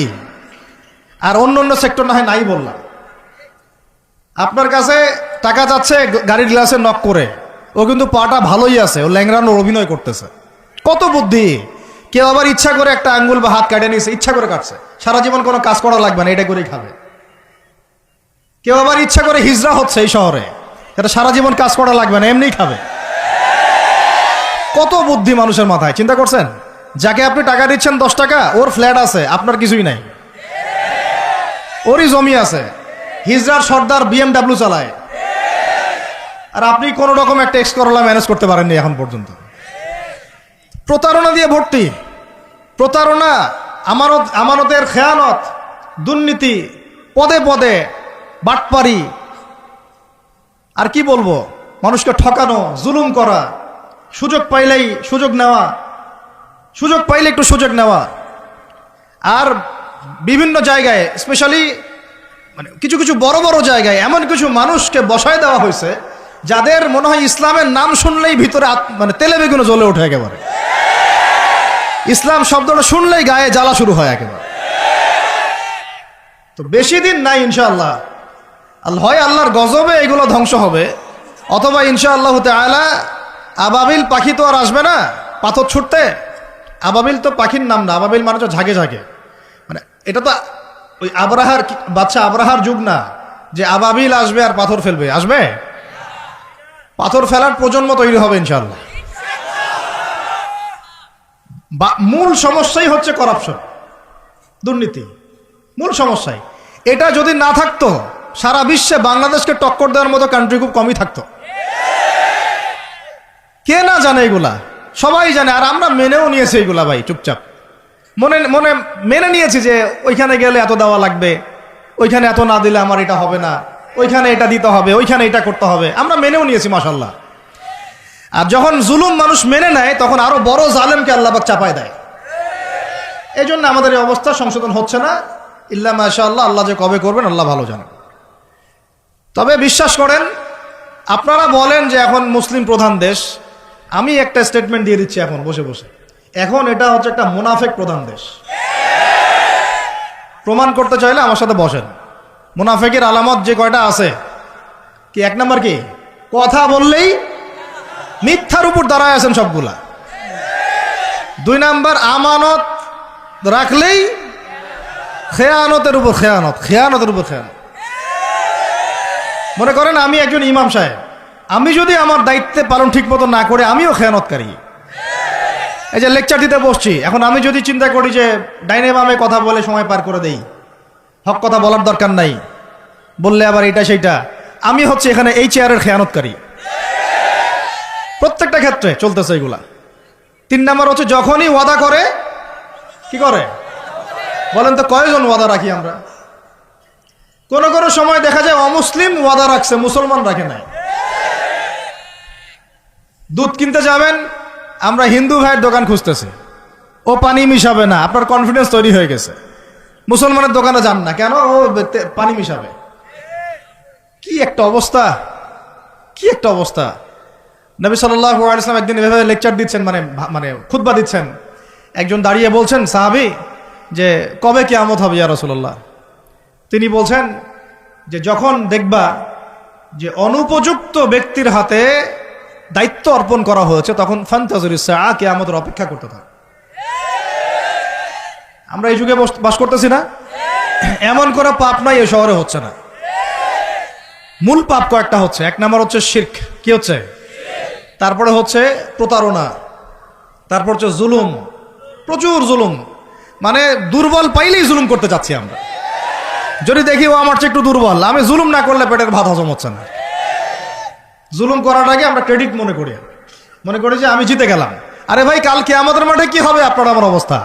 আর অন্য সেক্টর না হয় নাই বললাম। আপনার কাছে টাকা চাচ্ছে গাড়ির গ্লাসে নক করে, ও কিন্তু পাটা ভালোই আছে, ও ল্যাংড়ানোর অভিনয় করতেছে। কত বুদ্ধি! কেউ আবার ইচ্ছা করে একটা আঙ্গুল বা হাত কাটে নিয়েছে, ইচ্ছা করে কাটছে, সারা জীবন কোনো কাজ করা লাগবে না, এটা করেই খাবে। কেউ আবার ইচ্ছা করে হিজড়া হচ্ছে এই শহরে, এটা সারা জীবন কাজ করা লাগবে না, এমনিই খাবে। কত বুদ্ধি মানুষের মাথায়, চিন্তা করছেন? যাকে আপনি টাকা দিচ্ছেন 10 টাকা, ওর ফ্ল্যাট আছে, আপনার কিছুই নাই, ওরই জমি আছে, হিজড়ার সর্দার BMW চালায়, আর আপনি কোন রকম একটা এক্স করলা ম্যানেজ করতে পারেননি এখন পর্যন্ত। প্রতারণা দিয়ে ভর্তি, প্রতারণা, আমানতের খেয়ানত, দুর্নীতি, পদে পদে বাটপারি, আর কি বলবো, মানুষকে ঠকানো, জুলুম করা, সুযোগ পাইলেই সুযোগ নেওয়া, সুযোগ পাইলে একটু সুযোগ নেওয়া। আর বিভিন্ন জায়গায়, স্পেশালি মানে কিছু কিছু বড় বড় জায়গায় এমন কিছু মানুষকে বসায় দেওয়া হয়েছে যাদের মনে হয় ইসলামের নাম শুনলেই ভিতরে মানে তেলে বেগুনে জ্বলে ওঠে একেবারে। ইসলাম শব্দটা শুনলেই গায়ে জ্বালা শুরু হয় একেবারে। তো বেশি দিন নাই ইনশাআল্লাহ, হয় আল্লাহর গজবে এগুলো ধ্বংস হবে, অথবা ইনশাআল্লাহ তাআলা আবাবিল পাখি তো আর আসবে না পাথর ছুটতে। আবাবিল তো পাখির নাম না, আবাবিল মানে তো ঝাঁকে ঝাঁকে, মানে এটা তো ওই আবরাহার বাচ্চা আবরাহার যুগ না যে আবাবিল আসবে আর পাথর ফেলবে। আসবে, পাথর ফেলার প্রজন্ম তৈরি হবে ইনশাআল্লাহ। মূল সমস্যাই হচ্ছে করাপশন, দুর্নীতি, মূল সমস্যাই। এটা যদি না থাকতো সারা বিশ্বে বাংলাদেশকে টক্কর দেওয়ার মতো কান্ট্রি খুব কমই থাকতো। কে না জানে এগুলা, সবাই জানে, আর আমরা মেনেও নিয়েছি এগুলা ভাই, চুপচাপ মনে মনে মেনে নিয়েছি যে ওইখানে গেলে এত দেওয়া লাগবে, ওইখানে এত না দিলে আমার এটা হবে না, ওইখানে এটা দিতে হবে, ওইখানে এটা করতে হবে, আমরা মেনেও নিয়েছি মাশাআল্লাহ। আর যখন জুলুম মানুষ মেনে নেয় তখন আরো বড় জালেমকে আল্লাহ পাক চাপায় দেয়। এই জন্য আমাদের এই অবস্থা সংশোধন হচ্ছে না। ইল্লা মাশাআল্লাহ, আল্লাহ যে কবে করবেন আল্লাহ ভালো জানেন। তবে বিশ্বাস করেন, আপনারা বলেন যে এখন মুসলিম প্রধান দেশ, আমি একটা স্টেটমেন্ট দিয়ে দিচ্ছি এখন বসে বসে, এখন এটা হচ্ছে একটা মুনাফেক প্রধান দেশ। প্রমাণ করতে চাইলে আমার সাথে বসেন। মুনাফেকের আলামত যে কয়টা আছে, কি এক নাম্বার কি, কথা বললেই মিথ্যার উপর দাঁড়ায় আছেন সবগুলা। 2 নাম্বার, আমানত রাখলেই খেয়ানতের উপর খেয়ানত, খেয়ানতের উপর খেয়ানত। মনে করেন আমি একজন ইমাম সাহেব, আমি যদি আমার দায়িত্বে পালন ঠিক মতো না করে আমিও খেয়ানতকারী। এই যে লেকচার দিতে বসছি, এখন আমি যদি চিন্তা করি যে ডাইনে বামে কথা বলে সময় পার করে দেই, হক কথা বলার দরকার নাই, বললে আবার এটা সেইটা, আমি হচ্ছে এখানে এই চেয়ারের খেয়ানতকারী। প্রত্যেকটা ক্ষেত্রে চলতেছে এগুলা। 3 নাম্বার হচ্ছে যখনই ওয়াদা করে কি করে বলেন তো, কয়জন ওয়াদা রাখি আমরা? কোন কোন সময় দেখা যায় অমুসলিম ওয়াদা রাখছে, মুসলমান রাখে নাই। দুধ কিনতে যাবেন, আমরা হিন্দু ভাইয়ের দোকান খুঁজতেছি, ও পানি মিশাবে না, আপনার কনফিডেন্স তৈরি হয়ে গেছে। মুসলমানের দোকানে যান না কেন, ও পানি মিশাবে। কি একটা অবস্থা, কি একটা অবস্থা। নবী সাল্লাল্লাহু আলাইহি ওয়াসাল্লাম একদিন এভাবে লেকচার দিচ্ছেন, মানে খুতবা দিচ্ছেন। একজন দাঁড়িয়ে বলছেন, সাহাবী, যে কবে কিয়ামত হবে ইয়া রাসূলুল্লাহ? তিনি বলছেন যে যখন দেখবা যে অনুপযুক্ত ব্যক্তির হাতে দায়িত্ব অর্পণ করা হয়েছে, তখন ফান্তাযিরুস সাআ, কিয়ামতের অপেক্ষা করতে থাকো। আমরা এই যুগে বাস করতেছি না? এমন করে পাপ নাই এই শহরে হচ্ছে না। মূল পাপ কয়েকটা হচ্ছে। 1 নাম্বার হচ্ছে শিরক, কি হচ্ছে? তারপরে হচ্ছে প্রতারণা, তারপর হচ্ছে জুলুম, প্রচুর জুলুম। মানে দুর্বল পাইলেই জুলুম করতে চাচ্ছি আমরা। যদি দেখি ও আমার চেয়ে একটু দুর্বল, আমি জুলুম না করলে পেটের ভাত হজম হচ্ছে না। জুলুম করাটাকে আমরা ক্রেডিট মনে করি যে আমি জিতে গেলাম। আরে ভাই, কাল কিয়ামতের মাঠে কি হবে আপনার আমার অবস্থা?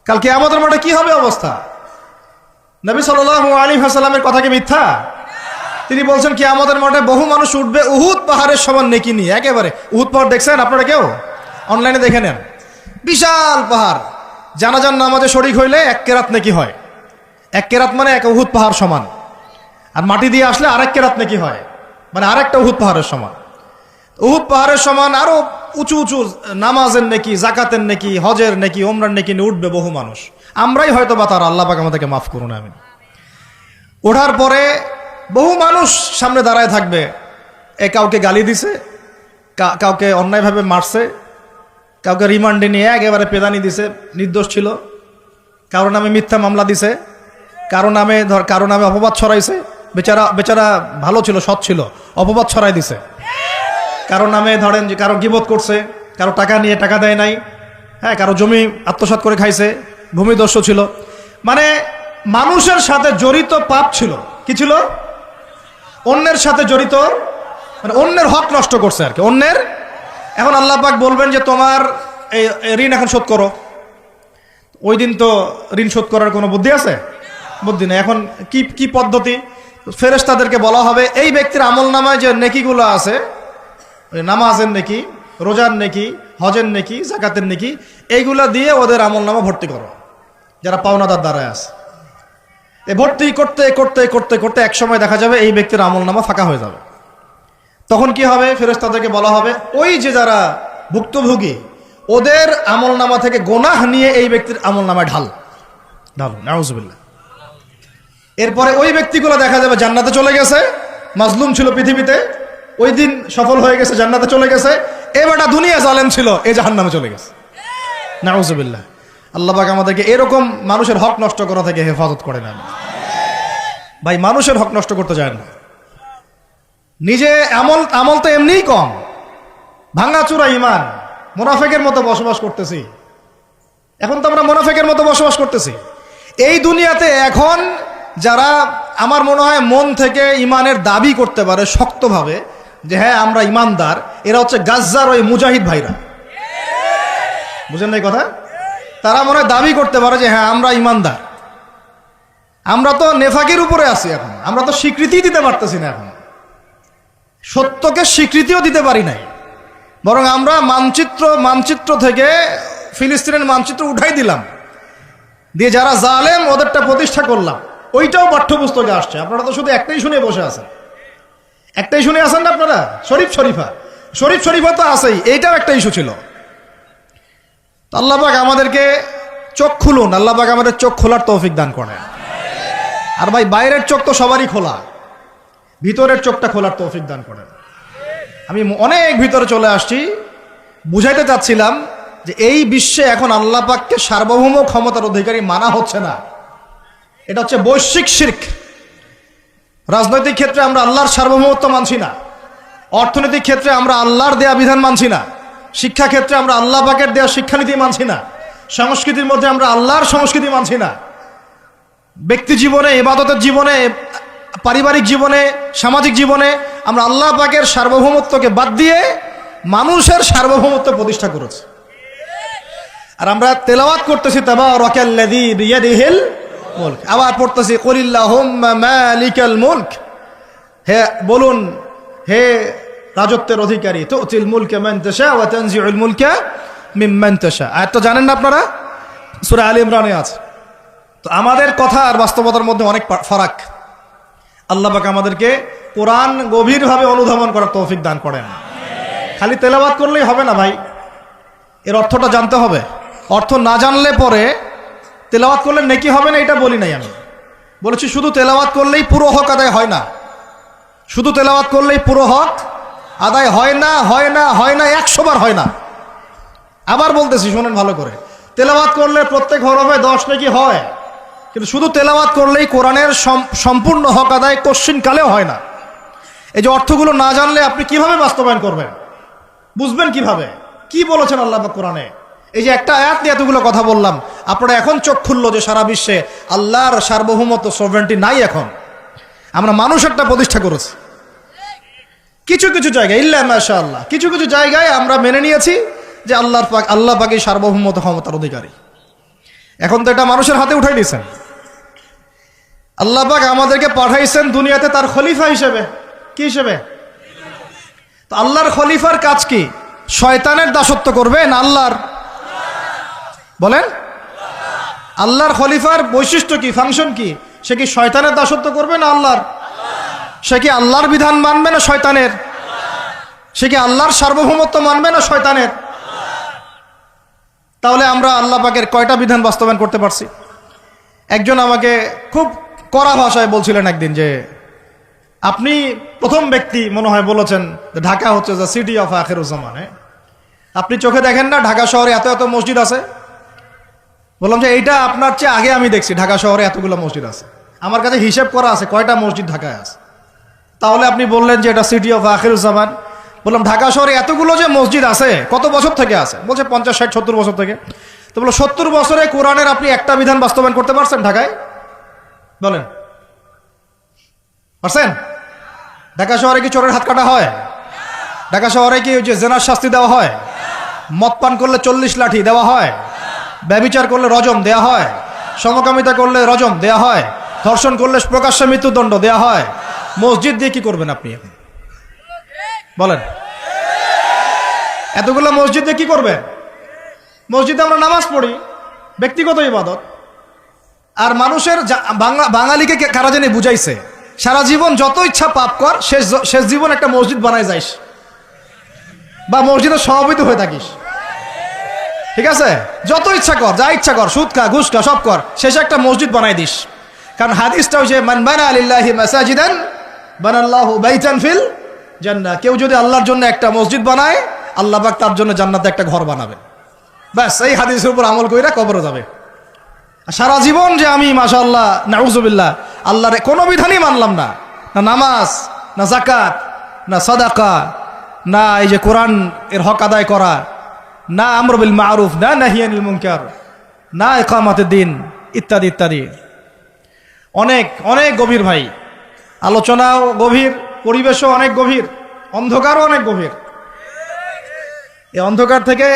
কাল কিয়ামতের মাঠে কি হবে অবস্থা? নবী সাল্লাল্লাহু আলাইহি ওয়াসাল্লামের কথা কি মিথ্যা? তিনি বলছেন কিয়ামতের মাঠে বহু মানুষ উঠবে উহুদ পাহাড়ের সমান নেকি নিয়ে। একেবারে উহুদ পাহাড় দেখছেন আপনারা কেউ? অনলাইনে দেখে নেন, বিশাল পাহাড়। জানাজার নামাজে শরীক হইলে 1 কেরাত নেকি হয়। 1 কেরাত মানে 1 উহুদ পাহাড় সমান। আর মাটি দিয়ে আসলে আরেক কেরাত নেকি হয়, মানে আরেকটা উহুদ পাহাড়ের সমান। উহুদ পাহাড়ের সমান আরো উঁচু উঁচু নামাজের নেকি, জাকাতের নেকি, হজের নেকি, ওমরার নেকি নিয়ে উঠবে বহু মানুষ। আমরাই হয়তো বা তার, আল্লাহ পাক আমাদেরকে মাফ করুন, আমিন। ওঠার পরে বহু মানুষ সামনে দাঁড়ায় থাকবে। কাউকে গালি দিছে, কাউকে অন্যায়ভাবে মারছে, কাউকে রিমান্ডে নিয়ে একেবারে পেদানি দিছে, নির্দোষ ছিল। কারো নামে মিথ্যা মামলা দিছে, কারো নামে অপবাদ ছড়াইছে। বেচারা ভালো ছিল, সৎ ছিল, অপবাদ ছড়াই দিছে। কারো নামে ধরেন যে কারো গীবত করছে, কারো টাকা নিয়ে টাকা দেয় নাই, হ্যাঁ, কারো জমি আত্মসাৎ করে খাইছে, ভূমিদস্যু ছিল। মানে মানুষের সাথে জড়িত পাপ ছিল। কি ছিল? অন্যের সাথে জড়িত, মানে অন্যের হক নষ্ট করছে আর কি, অন্যের। এখন আল্লাহ পাক বলবেন যে তোমার এই ঋণ এখন শোধ করো। ওই দিন তো ঋণ শোধ করার কোনো বুদ্ধি আছে? বুদ্ধি নেই। এখন কি পদ্ধতি? ফেরেশতাদেরকে বলা হবে এই ব্যক্তির আমল নামায় যে নেকিগুলো আছে, নামাজের নেকি, রোজার নেকি, হজের নেকি, জাকাতের নেকি, এইগুলা দিয়ে ওদের আমল নামা ভর্তি করো, যারা পাওনাদার দ্বারায় আছে। এই ভর্তি করতে করতে করতে করতে এক সময় দেখা যাবে এই ব্যক্তির আমল নামা ফাঁকা হয়ে যাবে। তখন কি হবে? ফেরেশতাদেরকে বলা হবে ওই যে যারা ভুক্তভোগী, ওদের আমল নামা থেকে গোনাহ নিয়ে এই ব্যক্তির আমল নামায় ঢালো, নাউজুবিল্লাহ। এরপরে ওই ব্যক্তিগুলো দেখা যাবে জান্নাতে চলে গেছে, মাজলুম ছিল পৃথিবীতে, ওই দিন সফল হয়ে গেছে, জান্নাতে চলে গেছে। এবারটা দুনিয়া জালেম ছিল, এই জাহান্নামে চলে গেছে, নাউজুবিল্লাহ। আল্লাহ পাক আমাদেরকে এরকম মানুষের হক নষ্ট করা থেকে হেফাজত করে না। ভাই, মানুষের হক নষ্ট করতে যায় না। নিজে আমল তো এমনিই কম, ভাঙাচুরা ইমান, মুনাফিকের মতো বসবাস করতেছি। এখন তো আমরা মুনাফিকের মতো বসবাস করতেছি এই দুনিয়াতে। এখন যারা আমার মনে হয় মন থেকে ইমানের দাবি করতে পারে শক্তভাবে যে হ্যাঁ আমরা ইমানদার, এরা হচ্ছে গাজ্জার ওই মুজাহিদ ভাইরা। বুঝেন না এই কথা? তারা মনে হয় দাবি করতে পারে যে হ্যাঁ আমরা ইমানদার। আমরা তো নেফাকের উপরে আছি এখন, আমরা তো স্বীকৃতি দিতে পারতেছি না, এখন সত্যকে স্বীকৃতিও দিতে পারি নাই। বরং আমরা মানচিত্র থেকে ফিলিস্তিনের মানচিত্র উঠাই দিলাম, দিয়ে যারা জালেম ওদেরটা প্রতিষ্ঠা করলাম। ওইটাও পাঠ্যপুস্তকে আসছে। আপনারা তো শুধু একটাই শুনে বসে আছেন, একটাই শুনে আছেন না আপনারা? শরীফ শরীফা তো আছেই, এইটাও একটা ইস্যু ছিল। আল্লাহ পাক আমাদেরকে চোখ খুলুন, আল্লাহ পাক আমাদের চোখ খোলার তৌফিক দান করেন। আর ভাই, বাইরের চোখ তো সবারই খোলা, ভিতরের চোখটা খোলার তৌফিক দান করেন। আমি অনেক ভিতরে চলে আসছি, বুঝাইতে চাচ্ছিলাম যে এই বিশ্বে এখন আল্লাহ পাককে সার্বভৌম ক্ষমতার অধিকারী মানা হচ্ছে না। এটা হচ্ছে বৈশ্বিক শিরক। রাজনৈতিক ক্ষেত্রে আমরা আল্লাহর সার্বভৌমত্ব মানছি না, অর্থনৈতিক ক্ষেত্রে আমরা আল্লাহর দেয়া বিধান মানছি না, শিক্ষা ক্ষেত্রে আমরা আল্লাহ পাকের দেয়া শিক্ষানীতি মানছি না, সংস্কৃতির মধ্যে আমরা আল্লাহর সংস্কৃতি মানছি না, ব্যক্তি জীবনে, ইবাদতের জীবনে, পারিবারিক জীবনে, সামাজিক জীবনে আমরা আল্লাহ পাকের সার্বভৌমত্বকে বাদ দিয়ে মানুষের সার্বভৌমত্ব প্রতিষ্ঠা করেছি। আর আমরা তেলাওয়াত করতেছি তাবারাকাল্লাযী বিয়াদিহিল মুলক, আবার পড়তেছি কুলিল্লাহুম্মা মালিকাল মুলক, হে বলুন হে রাজত্বের অধিকারী, তুতিল মুলকা মান তাশা ওয়া তানজিউল মুলকা মিম্মান তাশা। আয়াতটা জানেন না আপনারা? সূরা আলে ইমরানে আছে। তো আমাদের কথা আর বাস্তবতার মধ্যে অনেক ফারাক। আল্লাহ পাক আমাদেরকে কোরআন গভীরভাবে অনুধাবন করার তৌফিক দান করেন। খালি তেলাওয়াত করলেই হবে না ভাই, এর অর্থটা জানতে হবে। অর্থ না জানলে পরে তেলাওয়াত করলে নেকি হবে না, এটা বলি নাই আমি। বলেছি শুধু তেলাওয়াত করলেই পুরো হক আদায় হয় না, শুধু তেলাওয়াত করলেই পুরো হক আদায় হয় না, 100 বার হয় না। আবার বলতেছি, শোনেন ভালো করে, তেলাওয়াত করলে প্রত্যেক হরফে 10 নেকি হয়, কিন্তু শুধু তেলাওয়াত করলেই কোরআনের সম্পূর্ণ হক আদায় কোশ্চিনকালেও হয় না। এই যে অর্থগুলো না জানলে আপনি কিভাবে বাস্তবায়ন করবেন, বুঝবেন কিভাবে, কি বলেছেন আল্লাহ পাক কোরআনে? এই যে একটা আয়াত নিয়ে এতগুলো কথা বললাম, আপনারা এখন চোখ খুললো যে সারা বিশ্বে আল্লাহর সার্বভৌমত্ব, সভরেন্টি নাই। এখন আমরা মানুষেরটা প্রতিষ্ঠা করেছি। কিছু কিছু জায়গায় ইল্লা মাশাআল্লাহ, কিছু কিছু জায়গায় আমরা মেনে নিয়েছি যে আল্লাহ পাকই সার্বভৌমত্ব ক্ষমতার অধিকারী। এখন তো এটা মানুষের হাতে উঠাই দিয়েছেন। আল্লাহ পাক আমাদেরকে পাঠাইছেন দুনিয়াতে তার খলিফা হিসেবে। কি হিসেবে? তো আল্লাহর খলিফার কাজ কি? শয়তানের দাসত্ব করবে না আল্লাহর? বলেন, আল্লাহর খলিফার বৈশিষ্ট্য কি, ফাংশন কি? সে কি শয়তানের দাসত্ব করবে না আল্লাহর? সে কি আল্লাহর বিধান মানবে না শয়তানের? সে কি আল্লাহর সার্বভৌমত্ব মানবে না শয়তানের? তাহলে আমরা আল্লাহ পাকের কয়টা বিধান বাস্তবায়ন করতে পারছি? একজন আমাকে খুব কড়া ভাষায় বলছিলেন একদিন যে আপনি প্রথম ব্যক্তি মনে হয় বলেছেন ঢাকা হচ্ছে দ্য সিটি অফ আখিরুজ্জামান। আপনি চোখে দেখেন না ঢাকা শহরে এত এত মসজিদ আছে? বললাম যে এইটা আপনার চেয়ে আগে আমি দেখছি ঢাকা শহরে এতগুলো মসজিদ আছে। আমার কাছে হিসেব করা আছে কয়টা মসজিদ ঢাকায় আছে। তাহলে আপনি বললেন যে এটা সিটি অফ আখিরুজ্জামান। বললাম ঢাকা শহরে এতগুলো যে মসজিদ আছে কত বছর থেকে আছে? বলছে 50, 60, 70 বছর থেকে। তো বলো 70 বছরে কোরআনের আপনি একটা বিধান বাস্তবায়ন করতে পারছেন ঢাকায়? বলেন, পারছেন? ঢাকা শহরে কি চোরের হাত কাটা হয়? ঢাকা শহরে কি ওই যে জেনার শাস্তি দেওয়া হয়? মদ পান করলে 40 লাঠি দেওয়া হয়? ব্যভিচার করলে রজম দেয়া হয়? সমকামিতা করলে রজম দেয়া হয়? ধর্ষণ করলে প্রকাশ্যে মৃত্যুদণ্ড দেয়া হয়? মসজিদ দিয়ে কি করবেন আপনি এখন বলেন? এতগুলো মসজিদ দিয়ে কি করবেন? মসজিদে আমরা নামাজ পড়ি, ব্যক্তিগত ইবাদত। আর মানুষের বাঙালিকে কারা জানি বুঝাইছে সারা জীবন যত ইচ্ছা পাপ কর, শেষ জীবন একটা মসজিদ বানায় যাইস বা মসজিদের সভাপতি হয়ে থাকিস। ঠিক আছে, যত ইচ্ছা কর, যা ইচ্ছা কর, সুদ খা, ঘুষ খা, সব কর, শেষে একটা মসজিদ বানাই দিস। কারণ হাদিসটা হচ্ছে মান বানা লিল্লাহি মাসাজিদান বানাল্লাহু বাইতান ফিল জান্নাহ। কেউ যদি আল্লাহর জন্য একটা মসজিদ বানায়, আল্লাহ পাক তার জন্য জান্নাতে একটা ঘর বানাবে। ব্যাস, এই হাদিসের উপর আমল কইরা কবরে যাবে। সারা জীবন যে আমি মাশাআল্লাহ নাউযুবিল্লাহ আল্লাহর কোনো বিধানই মানলাম না, না নামাজ, না যাকাত, না সাদাকা, না এই যে কোরআন এর হক আদায় করা, না আমর বিল মারুফ, না নাহি আনিল মুনকার, না ইকামাতুদ দ্বীন, ইত্যাদি ইত্যাদি। অনেক অনেক গভীর ভাই, আলোচনাও গভীর, পরিবেশও অনেক গভীর, অন্ধকারও অনেক গভীর। এই অন্ধকার থেকে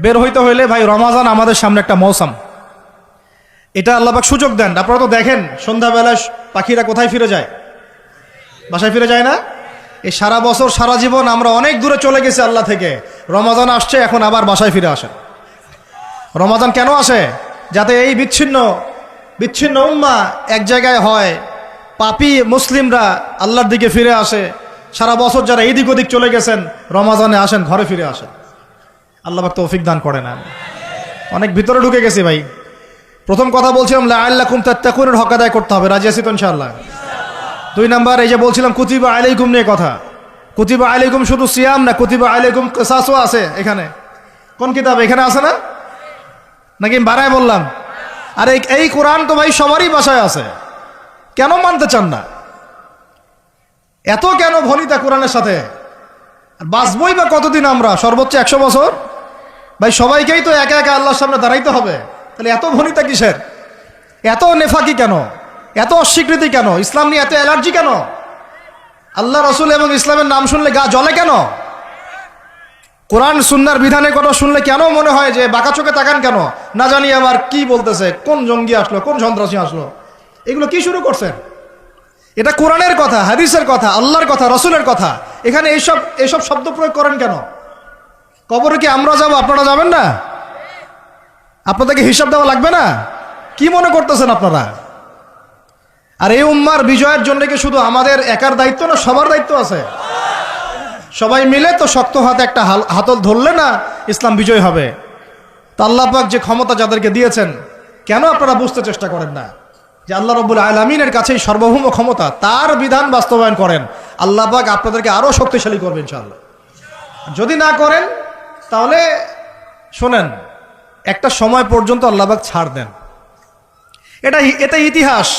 বের হইতে হইলে ভাই রমাজান আমাদের সামনে একটা মৌসুম। এটা আল্লাহ পাক সুযোগ দেন। আপনারা তো দেখেন সন্ধ্যাবেলায় পাখিরা কোথায় ফিরে যায়? বাসায় ফিরে যায় না? এই সারা বছর সারা জীবন আমরা অনেক দূরে চলে গেছি আল্লাহ থেকে, রমাজান আসছে, এখন আবার বাসায় ফিরে আসেন। রমাজান কেন আসে? যাতে এই বিচ্ছিন্ন উম্মাহ এক জায়গায় হয়, পাপী মুসলিমরা আল্লাহর দিকে ফিরে আসে। সারা বছর যারা এদিক ওদিক চলে গেছেন, রমাজানে আসেন, ঘরে ফিরে আসেন। আল্লাহ পাক তৌফিক দান করে না। অনেক ভিতরে ঢুকে গেছি ভাই। প্রথম কথা বলছিলাম লাআল্লাকুম তাত্তাকুনের হক আদায় করতে হবে, রাজি আছি তো ইনশাআল্লাহ? 2 নাম্বার, এই যে বলছিলাম কুতিবা আলাইকুম নিয়ে কথা। কুতিবা আলাইকুম শুধু সিয়াম না, কুতিবা আলাইকুম কিসাসও আছে এখানে। কোন কিতাব? এখানে আছে না? নাকি বাড়ায় বললাম? আর এই কোরআন তো ভাই সবারই বাসায় আছে, কেন মানতে চান না? এত কেন ভনিতা কোরআনের সাথে? আর বাঁচবই বা কতদিন আমরা? সর্বোচ্চ 100 বছর। ভাই সবাইকেই তো একা একা আল্লাহর সামনে দাঁড়াইতে হবে, তাহলে এত ভনিতা কিসের? এত নেফাকি কেন? এত অস্বীকৃতি কেন? ইসলাম নিয়ে এত অ্যালার্জি কেন? আল্লাহ রসুল এবং ইসলামের নাম শুনলে গা জ্বলে কেন? কোরআন সুন্নাহর বিধানের কথা শুনলে কেন মনে হয় যে বাঁকা চোখে তাকান কেন? না জানি আবার কি বলতেছে, কোন জঙ্গি আসলো, কোন সন্ত্রাসী আসলো, এগুলো কি শুরু করছেন? এটা কোরআনের কথা, হাদিসের কথা, আল্লাহর কথা, রসুলের কথা। এখানে এইসব শব্দ প্রয়োগ করেন কেন? কবরে কি আমরা যাব, আপনারা যাবেন না? আপনাদেরকে হিসাব দেওয়া লাগবে না? কি মনে করতেছেন আপনারা? আর এই উম্মার বিজয়ের জন্য কি শুধু আমাদের একার দায়িত্ব না, সবার দায়িত্ব আছে? সবাই মিলে তো শক্ত হাতে একটা হাতল ধরলে না ইসলাম বিজয় হবে। তা আল্লাহ পাক যে ক্ষমতা যাদেরকে দিয়েছেন, কেন আপনারা বুঝতে চেষ্টা করেন না যে আল্লাহ রাব্বুল আলামিনের কাছেই সার্বভৌম ক্ষমতা, তার বিধান বাস্তবায়ন করেন, আল্লাহ পাক আপনাদেরকে আরো শক্তিশালী করবেন ইনশাআল্লাহ। যদি না করেন তাহলে শোনেন, একটা সময় পর্যন্ত আল্লাহ পাক ছাড় দেন। এটা ইতিহাস।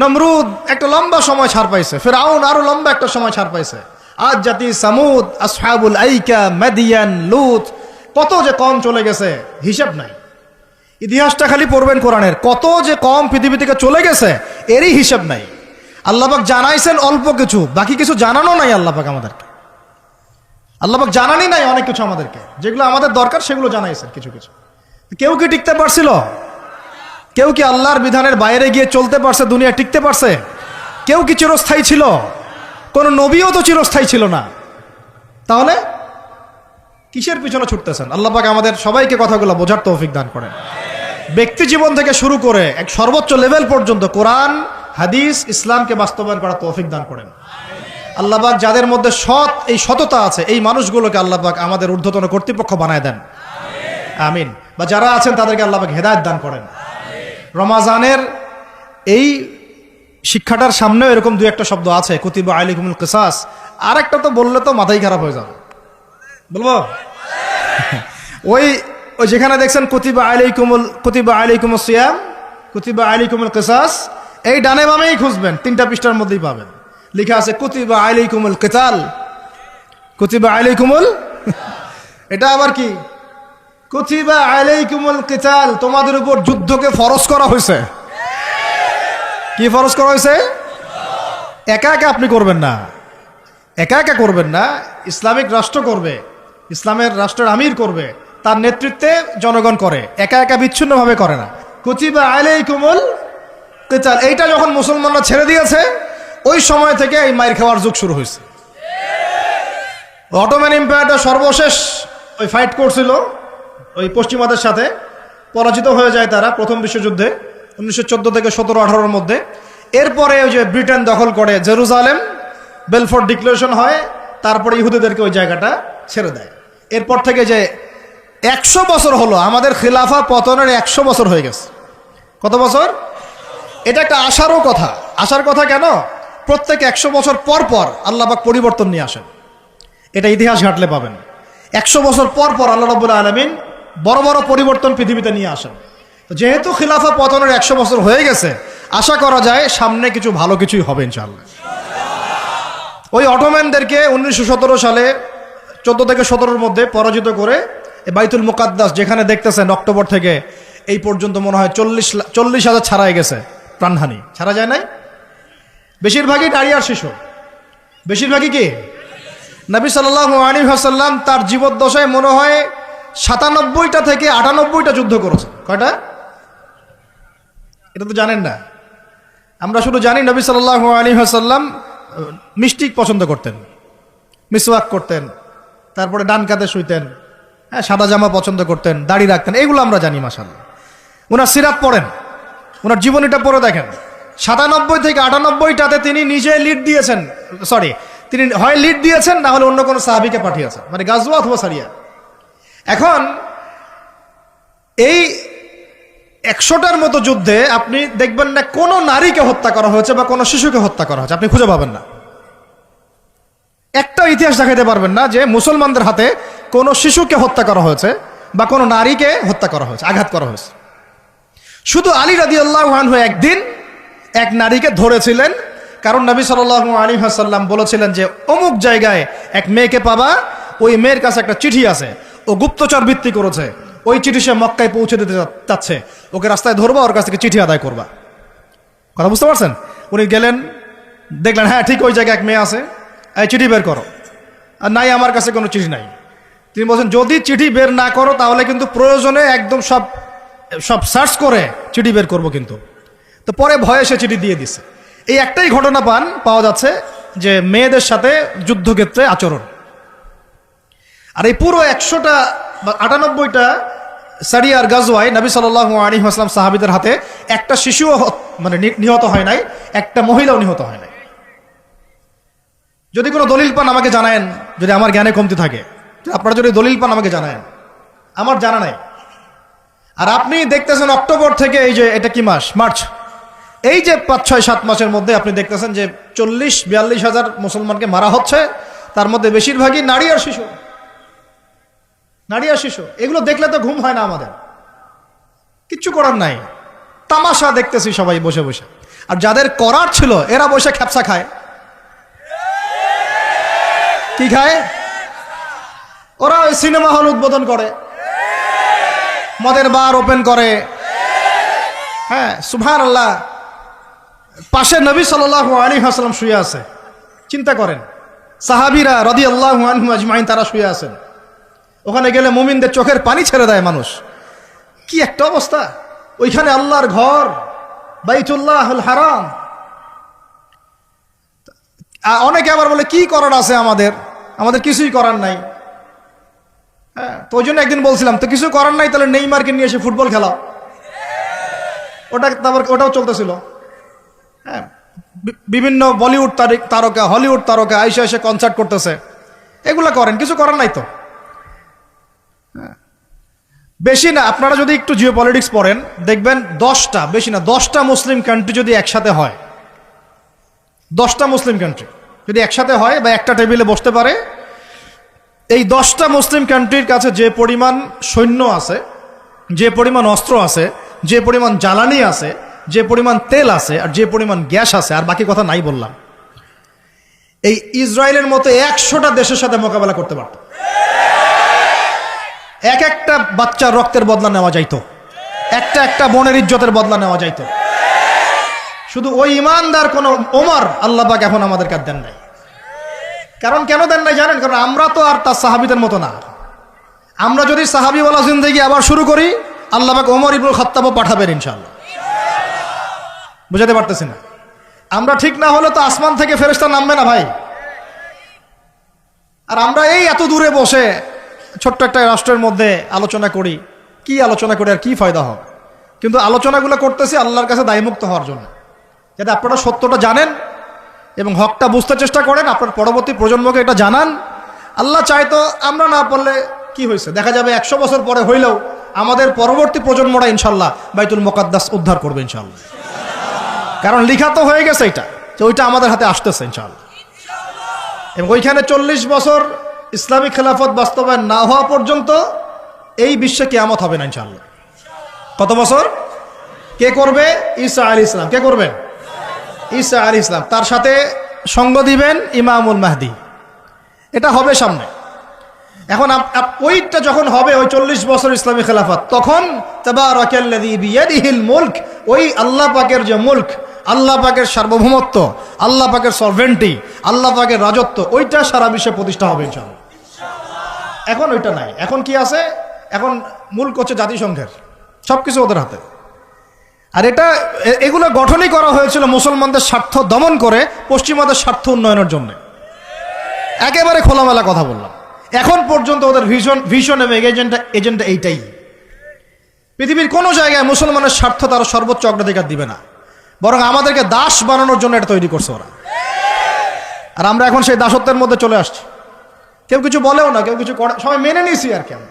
নমরুদ একটা লম্বা সময় ছাড় পাইছে, ফিরআউন আরো লম্বা একটা সময় ছাড় পাইছে, আজ জাতি সামুদ, আসহাবুল আইকা, মাদিয়ান, লুত, কত যে কম চলে গেছে হিসাব নাই। ইতিহাসটা খালি পড়বেন কোরআনের, কত যে কম পৃথিবী থেকে চলে গেছে এরই হিসাব নাই। আল্লাহ পাক জানাইছেন অল্প কিছু, বাকি কিছু জানানো নাই আল্লাহ পাক আমাদেরকে। আল্লাহ পাক জানানি নাই অনেক কিছু আমাদেরকে, যেগুলো আমাদের দরকার সেগুলো জানাইছেন কিছু কিছু। কেউ কি টিকতে পারছিল? কেউ কি আল্লাহর বিধানের বাইরে গিয়ে চলতে পারছে? দুনিয়া টিকতে পারছে? কেউ কি চিরস্থায়ী ছিল? কোন নবীও তো চিরস্থায়ী ছিল না। তাহলে কিসের পিছনে ছুটতেছেন? আল্লাহ পাক আমাদের সবাইকে কথাগুলো বোঝার তৌফিক দান করেন। ব্যক্তি জীবন থেকে শুরু করে এক সর্বোচ্চ লেভেল পর্যন্ত কোরআন, হাদিস, ইসলামকে বাস্তবায়ন করার তৌফিক দান করেন। আল্লাহ পাক যাদের মধ্যে এই সততা আছে, এই মানুষগুলোকে আল্লাহ পাক আমাদের ঊর্ধ্বতন কর্তৃপক্ষ বানায় দেন, আমিন। বা যারা আছেন তাদেরকে আল্লাহ পাক হেদায়েত দান করেন। রমাজানের এই শিক্ষাটার সামনেও এরকম 2-1টা শব্দ আছে, কুতিবা আলাইকুমুল কিসাস। আর একটা তো বললে তো মাথাই খারাপ হয়ে যাবে, বলবো? ওই যেখানে দেখছেন কুতিবা আলাইকুমুস সিয়াম, কুতিবা আলাইকুমুল কিসাস, এই ডানে বামেই খুঁজবেন, 3টা পৃষ্ঠার মধ্যেই পাবেন। লেখা আছে কুতিবা আলাইকুমুল কিতাল, কুতিবা আলাইকুমুল এটা আবার কি? কুতিবা আলাইকুমুল কিতাল, তোমাদের উপর যুদ্ধকে ফরজ করা হয়েছে। কি ফরজ করা হয়েছে? একা একা আপনি করবেন না, একা একা করবেন না। ইসলামিক রাষ্ট্র করবে, ইসলামের রাষ্ট্রের আমির করবে, তার নেতৃত্বে জনগণ করে, একা একা বিচ্ছিন্নভাবে করে না। কুতিবা আলাইকুমুল কিতাল, এইটা যখন মুসলমানরা ছেড়ে দিয়েছে, ওই সময় থেকে এই মাইর খাওয়ার যুগ শুরু হয়েছে। অটোম্যান এম্পায়ারটা সর্বশেষ ওই ফাইট করছিল ওই পশ্চিমাদের সাথে, পরাজিত হয়ে যায় তারা প্রথম বিশ্বযুদ্ধে 1914 থেকে 17-18-র মধ্যে। এরপরে ওই যে ব্রিটেন দখল করে জেরুজালেম, বেলফোর্ট ডিক্লারেশন হয়, তারপরে ইহুদিদেরকে ওই জায়গাটা ছেড়ে দেয়। এরপর থেকে যে 100 বছর হলো, আমাদের খিলাফা পতনের 100 বছর হয়ে গেছে। কত বছর? এটা একটা আশারও কথা। আশার কথা কেন? প্রত্যেক 100 বছর পর পর আল্লাহ পাক পরিবর্তন নিয়ে আসেন, এটা ইতিহাস ঘাটলে পাবেন। 100 বছর পর পর আল্লাহ রাব্বুল আলামিন বড় বড় পরিবর্তন পৃথিবীতে নিয়ে আসেন। তো যেহেতু খিলাফা পতনের 100 বছর হয়ে গেছে, আশা করা যায় সামনে কিছু ভালো কিছুই হবে ইনশাআল্লাহ। ওই অটোম্যানদেরকে 1917 সালে 14 থেকে 17-র মধ্যে পরাজিত করে বাইতুল মুকাদ্দাস, যেখানে দেখতেছেন অক্টোবর থেকে এই পর্যন্ত মনে হয় 40,000 ছাড়াই গেছে, প্রাণহানি ছাড়া যায় নাই। বেশিরভাগই নারী আর শিশু, বেশিরভাগই কি? নবী সাল্লাল্লাহু আলাইহি ওয়াসাল্লাম তার জীবদ্দশায় মনে হয় 97টা থেকে 98টা যুদ্ধ করেছেন। কয়টা? এটা তো জানেন না। আমরা শুধু জানি নবী সাল্লাল্লাহু আলাইহি ওয়াসাল্লাম মিষ্টি পছন্দ করতেন, মিসওয়াক করতেন, তারপরে ডান কাঁধে শুইতেন, হ্যাঁ, সাদা জামা পছন্দ করতেন, দাড়ি রাখতেন, এগুলো আমরা জানি মাশাআল্লাহ। ওনার সিরাত পড়েন, ওনার জীবনীটা পড়ে দেখেন, 97 থেকে 98টাতে তিনি নিজে লিড দিয়েছেন, তিনি হয় লিড দিয়েছেন না হলে অন্য কোনো সাহাবীকে পাঠিয়েছেন, মানে গাজওয়া অথবা সারিয়া। এখন এই 100টার মতো যুদ্ধে আপনি দেখবেন না কোনো নারীকে হত্যা করা হয়েছে বা কোনো শিশুকে হত্যা করা হয়েছে, আপনি খুঁজে পাবেন না। একটা ইতিহাস দেখাতে পারবেন না যে মুসলমানদের হাতে কোনো শিশুকে হত্যা করা হয়েছে বা কোনো নারীকে হত্যা করা হয়েছে, আঘাত করা হয়েছে। শুধু আলী রাদিয়াল্লাহু আনহু একদিন এক নারীকে ধরেছিলেন, কারণ নবী সাল্লাল্লাহু আলাইহি ওয়াসাল্লাম বলেছিলেন যে অমুক জায়গায় এক মেয়েকে পাবা, ওই মেয়ের কাছে একটা চিঠি আছে, ও গুপ্তচর বৃত্তি করেছে, ওই চিঠি সে মক্কায় পৌঁছে দিতে চাচ্ছে, ওকে রাস্তায় ধরবা, ওর কাছ থেকে চিঠি আদায় করবা। কথা বুঝতে পারছেন? উনি গেলেন, দেখলেন হ্যাঁ ঠিক ওই জায়গায় এক মেয়ে আছে, এই চিঠি বের করো। আর নাই, আমার কাছে কোনো চিঠি নাই। তিনি বলছেন যদি চিঠি বের না করো তাহলে কিন্তু প্রয়োজনে একদম সব সার্চ করে চিঠি বের করবো কিন্তু। তো পরে ভয়ে সে চিঠি দিয়ে দিছে। এই একটাই ঘটনা পাওয়া যাচ্ছে যে মেয়েদের সাথে যুদ্ধক্ষেত্রে আচরণ। আর এই পুরো 100টা বা 98টা সারিয়ার গাজওয়ায় নবী সাল্লাল্লাহু আলাইহি ওয়াসাল্লাম সাহাবীদের হাতে একটা শিশুও মানে নিহত হয় নাই, একটা মহিলাও নিহত হয় নাই। যদি কোনো দলিল পান আমাকে জানায়েন, যদি আমার জ্ঞানে কমতি থাকে, আপনারা যদি দলিল পান আমাকে জানায়েন, আমার জানা নাই। আর আপনি দেখতেছেন অক্টোবর থেকে এই যে এটা কি মাস, মার্চ, এই যে 5, 6, 7 মাসের মধ্যে আপনি দেখতেছেন যে 40-42 হাজার মুসলমানকে মারা হচ্ছে, তার মধ্যে বেশিরভাগই নারী আর শিশু। নারী আর শিশু, এগুলো দেখলে তো ঘুম হয় না আমাদের, কিচ্ছু করার নাই, তামাশা দেখতেছি সবাই বসে বসে। আর যাদের করার ছিল এরা বসে খ্যাপসা খায়। কি খায়? ওরা ওই সিনেমা হল উদ্বোধন করে, মদের বার ওপেন করে, হ্যাঁ সুবহানাল্লাহ। পাশে নবী সাল্লাল্লাহু আলাইহি ওয়াসাল্লাম শুয়ে আছে, চিন্তা করেন, সাহাবীরা রাদিয়াল্লাহু আনহুম আজমাইন তারা শুয়ে আছেন। ওখানে গেলে মুমিনদের চোখের পানি ছেড়ে দেয় মানুষ। কি একটা অবস্থা! ওইখানে আল্লাহর ঘর বাইতুল্লাহুল হারাম। অনেকে আবার বলে কি করার আছে আমাদের কিছুই করার নাই। হ্যাঁ, তো ওই জন্য একদিন বলছিলাম তো কিছু করার নাই, তাহলে নেইমারকে নিয়ে এসে ফুটবল খেলাও। ওটাও চলতেছিল। হ্যাঁ, বিভিন্ন বলিউড তারকা, হলিউড তারকা এসে কনসার্ট করতেছে, এগুলা করেন, কিছু করার নাই তো। বেশি না, আপনারা যদি একটু জিও পলিটিক্স পড়েন দেখবেন 10টা, বেশি না 10টা মুসলিম কান্ট্রি যদি একসাথে হয়, 10টা মুসলিম কান্ট্রি যদি একসাথে হয় বা একটা টেবিলে বসতে পারে, এই 10টা মুসলিম কান্ট্রির কাছে যে পরিমাণ সৈন্য আছে, যে পরিমাণ অস্ত্র আছে, যে পরিমাণ জ্বালানি আছে, যে পরিমাণ তেল আছে, আর যে পরিমাণ গ্যাস আছে, আর বাকি কথা নাই বললাম, এই ইসরায়েলের মতো 100টা দেশের সাথে মোকাবেলা করতে পারত। একটা বাচ্চার রক্তের বদলা নেওয়া যাইতো, একটা বোনের ইজ্জতের বদলা নেওয়া যাইতো। শুধু ওই ইমানদার কোন ওমর আল্লাহ পাক এখন আমাদের কাছে দেন নাই। কারণ কেন দেন নাই জানেন? কারণ আমরা তো আর তার সাহাবীদের মতো না। আমরা যদি সাহাবীওয়ালা জিন্দেগি আবার শুরু করি, আল্লাহ পাক ওমর ইবনুল খাত্তাবও পাঠাবেন ইনশাআল্লাহ। বুঝাতে পারতেছি না? আমরা ঠিক না হলে তো আসমান থেকে ফেরেশতা নামবে না ভাই। আর আমরা এই এত দূরে বসে ছোট্ট একটা রাষ্ট্রের মধ্যে আলোচনা করি, কি আলোচনা করে আর কি ফায়দা হবে? কিন্তু আলোচনাগুলো করতেছি আল্লাহর কাছে দায়মুক্ত হওয়ার জন্য, যাতে আপনারা সত্যটা জানেন এবং হকটা বুঝতে চেষ্টা করেন, আপনার পরবর্তী প্রজন্মকে এটা জানান। আল্লাহ চাইতো আমরা না পড়লে কি হয়েছে, দেখা যাবে 100 বছর পরে হইলেও আমাদের পরবর্তী প্রজন্মরা ইনশাল্লাহ বাইতুল মুকাদ্দাস উদ্ধার করবে ইনশাল্লাহ। কারণ লিখা তো হয়ে গেছে এটা, যে ওইটা আমাদের হাতে আসতেছে ইনশাল্লাহ। এবং ওইখানে 40 বছর ইসলামিক খেলাফত বাস্তবায়ন না হওয়া পর্যন্ত এই বিশ্বে কিয়ামত হবে না ইনশাআল্লাহ। কত বছর? কে করবে? ঈসা আলাইহিস সালাম। কে করবেন? ঈসা আলাইহিস সালাম। তার সাথে সঙ্গ দিবেন ইমামুল মাহদি। এটা হবে সামনে। এখন ওইটা যখন হবে, ওই 40 বছর ইসলামী খেলাফত, তখন তাবারাকাল্লাযী বিয়াদিহিল মুলক, ওই আল্লাহ পাকের যে মুলক, আল্লাহ পাকের সার্বভৌমত্ব, আল্লাহ পাকের সরভেন্টি, আল্লাহ পাকের রাজত্ব, ওইটা সারা বিশ্বে প্রতিষ্ঠা হবে ইনশাআল্লাহ। এখন ওইটা নাই। এখন কি আছে? এখন মুলক হচ্ছে জাতিসংঘের, সবকিছু ওদের হাতে। আর এগুলো গঠনই করা হয়েছিল মুসলমানদের স্বার্থ দমন করে পশ্চিমাদের স্বার্থ উন্নয়নের জন্য। একেবারে খোলামেলা কথা বললাম। এখন পর্যন্ত ওদের ভিশন এবং এজেন্ডা এইটাই। পৃথিবীর কোনো জায়গায় মুসলমানের স্বার্থ তারা সর্বোচ্চ অগ্রাধিকার দিবে না, বরং আমাদেরকে দাস বানানোর জন্য এটা তৈরি করছে ওরা। আর আমরা এখন সেই দাসত্বের মধ্যে চলে আসছি। কেউ কিছু বলেও না, কেউ কিছু করে, সবাই মেনে নিয়েছি আর কেন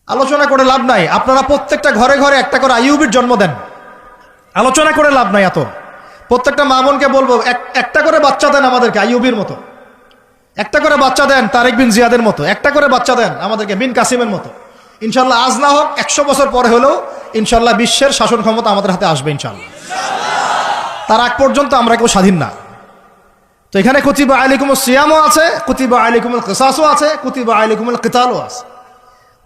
আলোচনা করে লাভ নাই। আপনারা প্রত্যেকটা ঘরে ঘরে একটা করে আইয়ুবের জন্ম দেন, আলোচনা করে লাভ নাই। এত প্রত্যেকটা মা বোনকে বলবো একটা করে বাচ্চা দেন আমাদেরকে আইয়ুবের মতো, একটা করে বাচ্চা দেন তারেক বিন জিয়াদের মতো, একটা করে বাচ্চা দেন আমাদেরকে বিন কাসিমের মতো। ইনশাল্লাহ আজ না হোক 100 বছর পরে হলেও ইনশাল্লাহ বিশ্বের শাসন ক্ষমতা আমাদের হাতে আসবে ইনশাল্লাহ। তার আগ পর্যন্ত আমরা কেউ স্বাধীন না। তো এখানে কুতিবা আলাইকুমুস সিয়ামও আছে, কুতিবা আলাইকুমুল কিসাসও আছে, কুতিবা আলাইকুমুল কিতালও আছে।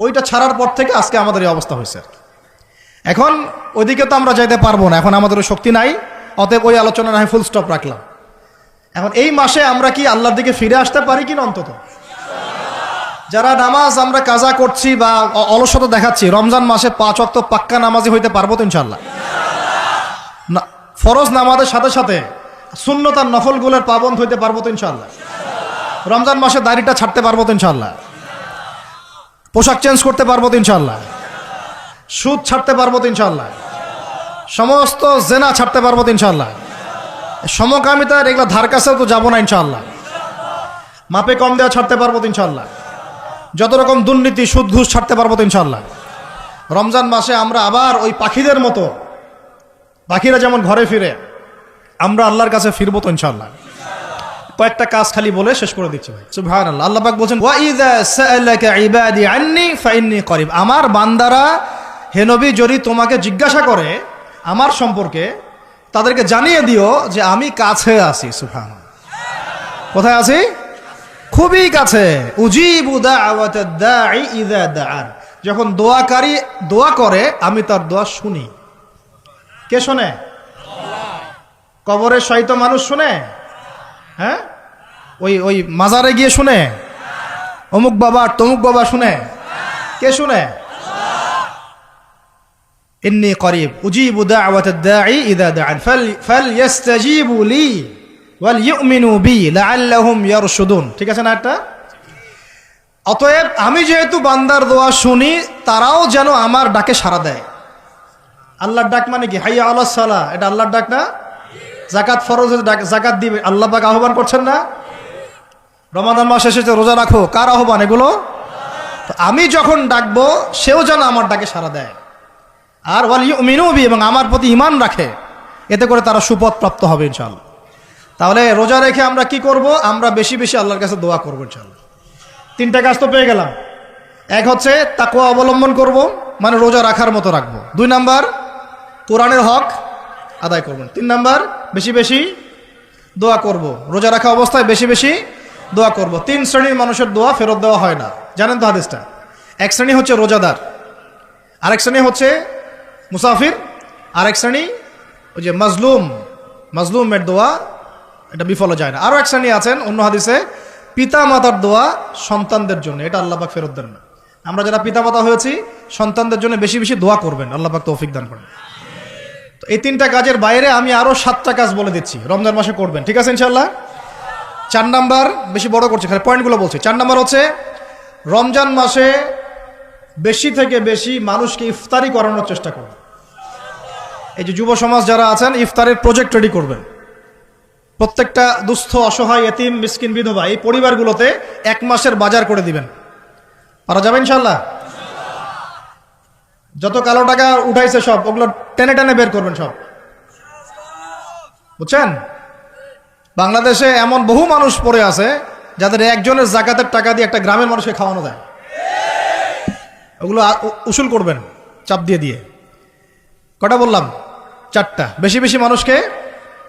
ওইটা ছাড়ার পর থেকে আজকে আমাদের এই অবস্থা হয়েছে। এখন ওইদিকে তো আমরা যাইতে পারবো না, এখন আমাদের শক্তি নাই। অতএব ওই আলোচনা না ফুল স্টপ রাখলাম। এখন এই মাসে আমরা কি আল্লাহর দিকে ফিরে আসতে পারি কিনা? অন্তত যারা নামাজ আমরা কাজা করছি বা অলসতা দেখাচ্ছি, রমজান মাসে 5 ওয়াক্ত পাক্কা নামাজি হইতে পারবো তো ইনশাল্লাহ? ফরজ নামাজের সাথে সাথে সুন্নত আর নফলগুলোর পাবন্দ হইতে পারবো তো ইনশাল্লাহ? রমজান মাসে দাড়িটা ছাড়তে পারবো তো ইনশাল্লাহ? পোশাক চেঞ্জ করতে পারবো তো ইনশাল্লাহ? সুদ ছাড়তে পারবো তো ইনশাল্লাহ? সমস্ত জেনা ছাড়তে পারবো তো ইনশাল্লাহ? সমকামিতার এগুলো ধার কাছেও তো যাবো না ইনশাল্লাহ? মাপে কম দেওয়া ছাড়তে পারবো তো ইনশাল্লাহ? যত রকম দুর্নীতি সুদ ঘুষ ছাড়তে পারবো তো ইনশাল্লাহ? রমজান মাসে আমরা আবার ওই পাখিদের মতো, পাখিরা যেমন ঘরে ফিরে, আমরা আল্লাহর কাছে ফিরবো তো ইনশাল্লাহ? কয়েকটা কাজ খালি বলে শেষ করে দিচ্ছি ভাই। সুবহানাল্লাহ। আল্লাহ পাক বলেন ওয়া ইযা সাআলাকা ইবাদি আন্নী ফাইন্নী করিব। আমার বান্দারা হে নবী যদি তোমাকে জিজ্ঞাসা করে আমার সম্পর্কে, তাদেরকে জানিয়ে দিও যে আমি কাছে আছি। সুবহানাল্লাহ। কোথায় আছি? খুবই কাছে। উজিবু দাওয়াতাদ দাঈ ইযা দাআন। যখন দোয়াকারী দোয়া করে আমি তার দোয়া শুনি। কে শোনে? কবরে শয়িত মানুষ শুনে? হ্যাঁ, ওই মাজারে গিয়ে শুনে? অমুক বাবা তমুক বাবা শুনে? কে শুনে? ইন্নী করিব উজিবু দাওয়াতাদ দাঈ ইযা দাআন ফালইস্তাজিবু লি ওয়াল ইউমিনু বি লাআল্লাহুম ইয়ারশুদুন। ঠিক আছে না একটা? অতএব আমি যেহেতু বান্দার দোয়া শুনি, তারাও যেন আমার ডাকে সাড়া দেয়। আল্লাহর ডাক মানে কি? হাইয়া আলাস সালাহ, এটা আল্লাহর ডাক না? যাকাত ফরজের ডাক, যাকাত দিবে, আল্লাহ পাক আহ্বান করছেন না? রমাদান মাস এসেছে রোজা রাখো, কার আহ্বান এগুলো? তো আমি যখন ডাকবো সেও যেন আমার ডাকে সাড়া দেয়। আর ওয়াল ইউমিনু বি, এবং আমার প্রতি ঈমান রাখে, এতে করে তারা সুপথ প্রাপ্ত হবে ইনশাআল্লাহ। তাহলে রোজা রেখে আমরা কি করব? আমরা বেশি বেশি আল্লাহর কাছে দোয়া করবো ইনশাআল্লাহ। 3টা কাজ তো পেয়ে গেলাম। এক হচ্ছে তাকওয়া অবলম্বন করব, মানে রোজা রাখার মতো রাখবো। 2 নাম্বার কোরআনের হক আদায় করবেন। 3 নাম্বার বেশি বেশি দোয়া করব, রোজা রাখা অবস্থায় বেশি বেশি দোয়া করব। 3 শ্রেণীর মানুষের দোয়া ফেরত দেওয়া হয় না, জানেন তো হাদিসটা? এক শ্রেণী হচ্ছে রোজাদার, আরেক শ্রেণী হচ্ছে মুসাফির, আরেক শ্রেণী ওই যে মাজলুমের দোয়া, এটা বিফল যায় না। আরও এক শ্রেণী আছেন অন্য হাদিসে, পিতা মাতার দোয়া সন্তানদের জন্য, এটা আল্লাহ পাক ফেরত দেন না। আমরা যারা পিতা মাতা হয়েছি সন্তানদের জন্য বেশি বেশি দোয়া করবেন, আল্লাহ পাক তৌফিক দান করেন। তো এই 3টা কাজের বাইরে আমি আরো 7টা কাজ বলে দিচ্ছি রমজান মাসে করবেন, ঠিক আছে ইনশাআল্লাহ? 4 নাম্বার, বেশি বড় করছি, খালি পয়েন্টগুলো বলছি। 4 নাম্বার হচ্ছে রমজান মাসে বেশি থেকে বেশি মানুষকে ইফতারি করানোর চেষ্টা করবেন। এই যে যুব সমাজ যারা আছেন, ইফতারের প্রজেক্ট রেডি করবেন। প্রত্যেকটা দুস্থ অসহায় এতিম মিসকিন বিধবা এই পরিবারগুলোতে 1 মাসের বাজার করে দিবেন। পারা যাবে ইনশাআল্লাহ? যত কালো টাকা উঠাইছে সব ওগুলো টেনে টেনে বের করবেন সব, বুঝছেন? বাংলাদেশে এমন বহু মানুষ পড়ে আছে যাদের একজনের জাকাতের টাকা দিয়ে একটা গ্রামের মানুষকে খাওয়ানো যায়। ওগুলো উসুল করবেন চাপ দিয়ে দিয়ে। কটা বললাম? 4টা। বেশি বেশি মানুষকে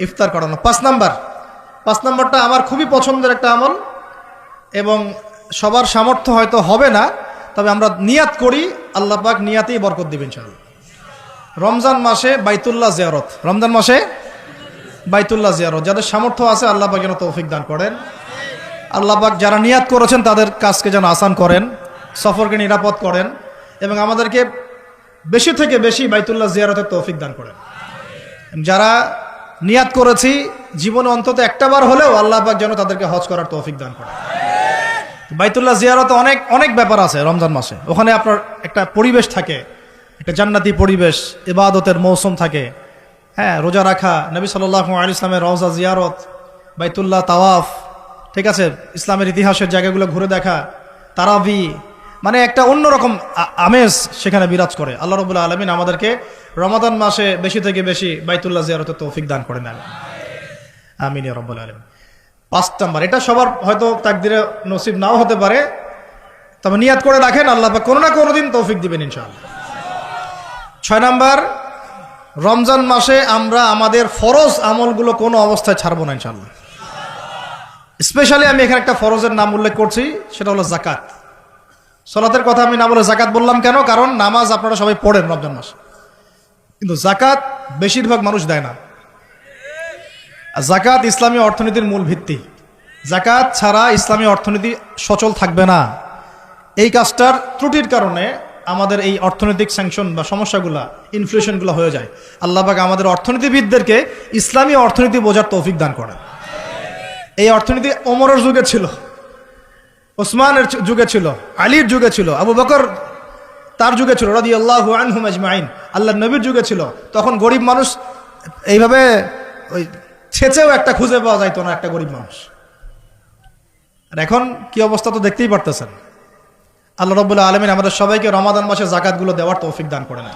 ইফতার করানো। 5 নাম্বারটা আমার খুবই পছন্দের একটা আমল, এবং সবার সামর্থ্য হয়তো হবে না, তবে আমরা নিয়াত করি, আল্লাহ পাক নিয়াতেই বরকত দিবেন ইনশাআল্লাহ। রমজান মাসে বাইতুল্লাহ জিয়ারত, রমজান মাসে বাইতুল্লাহ জিয়ারত, যাদের সামর্থ্য আছে আল্লাহ পাক যেন তৌফিক দান করেন। আল্লাহ পাক যারা নিয়াত করেছেন তাদের কাজকে যেন আসান করেন, সফরকে নিরাপদ করেন, এবং আমাদেরকে বেশি থেকে বেশি বাইতুল্লাহ জিয়ারতের তৌফিক দান করেন। যারা নিয়াত করেছি জীবনে অন্তত একটা বার হলেও আল্লাহ পাক যেন তাদেরকে হজ করার তৌফিক দান করে। বাইতুল্লাহ জিয়ারতে অনেক অনেক ব্যাপার আছে রমজান মাসে। ওখানে আপনার একটা পরিবেশ থাকে, একটা জান্নাতি পরিবেশ, ইবাদতের মৌসুম থাকে। হ্যাঁ, রোজা রাখা, নবী সাল্লাল্লাহু আলাইহি ওয়াসাল্লামের রওজা জিয়ারত, বাইতুল্লাহ তাওয়াফ, ঠিক আছে, ইসলামের ইতিহাসের জায়গাগুলো ঘুরে দেখা, তারাবি, মানে একটা অন্যরকম আমেজ সেখানে বিরাজ করে। আল্লাহ রাব্বুল আলামিন আমাদেরকে রমাদান মাসে বেশি থেকে বেশি বাইতুল্লাহ জিয়ারতের তৌফিক দান করে নেন, আমিন ইয়া রাব্বুল আলামিন। 5 নাম্বার, এটা সবার হয়তো তাকদিরে নসিব নাও হতে পারে, তবে নিয়াত করে রাখেন, আল্লাহ পাক কোনো না কোনো দিন তৌফিক দিবেন ইনশাআল্লাহ। 6 নাম্বার, রমজান মাসে আমরা আমাদের ফরজ আমলগুলো কোনো অবস্থায় ছাড়বো না ইনশাআল্লাহ। স্পেশালি আমি এখানে একটা ফরজের নাম উল্লেখ করছি, সেটা হলো যাকাত। সালাতের কথা আমি না বলে যাকাত বললাম কেন? কারণ নামাজ আপনারা সবাই পড়েন রমজান মাসে, কিন্তু যাকাত বেশিরভাগ মানুষ দেয় না। যাকাত ইসলামী অর্থনীতির মূল ভিত্তি। যাকাত ছাড়া ইসলামী অর্থনীতি সচল থাকবে না। এই কাজটার ত্রুটির কারণে আমাদের এই অর্থনৈতিক স্যাংশন বা সমস্যাগুলা, ইনফ্লেশনগুলো হয়ে যায়। আল্লাহ পাক আমাদের অর্থনীতিবিদদেরকে ইসলামী অর্থনীতি বোঝার তৌফিক দান করেন। এই অর্থনীতি ওমরের যুগে ছিল, ওসমানের যুগে ছিল, আলীর যুগে ছিল, আবু বকর তার যুগে ছিল রাদিয়াল্লাহু আনহুম আজমাইন, আল্লাহর নবীর যুগে ছিল। তখন গরিব মানুষ এইভাবে ওই ছেচেও একটা খুঁজে পাওয়া যাইতো না, একটা গরিব মানুষ। আর এখন কি অবস্থা তো দেখতেই পারতেছেন। আল্লাহ রাব্বুল আলামিন আমাদের সবাইকে রমাদান মাসে যাকাতগুলো দেওয়ার তৌফিক দান করে না।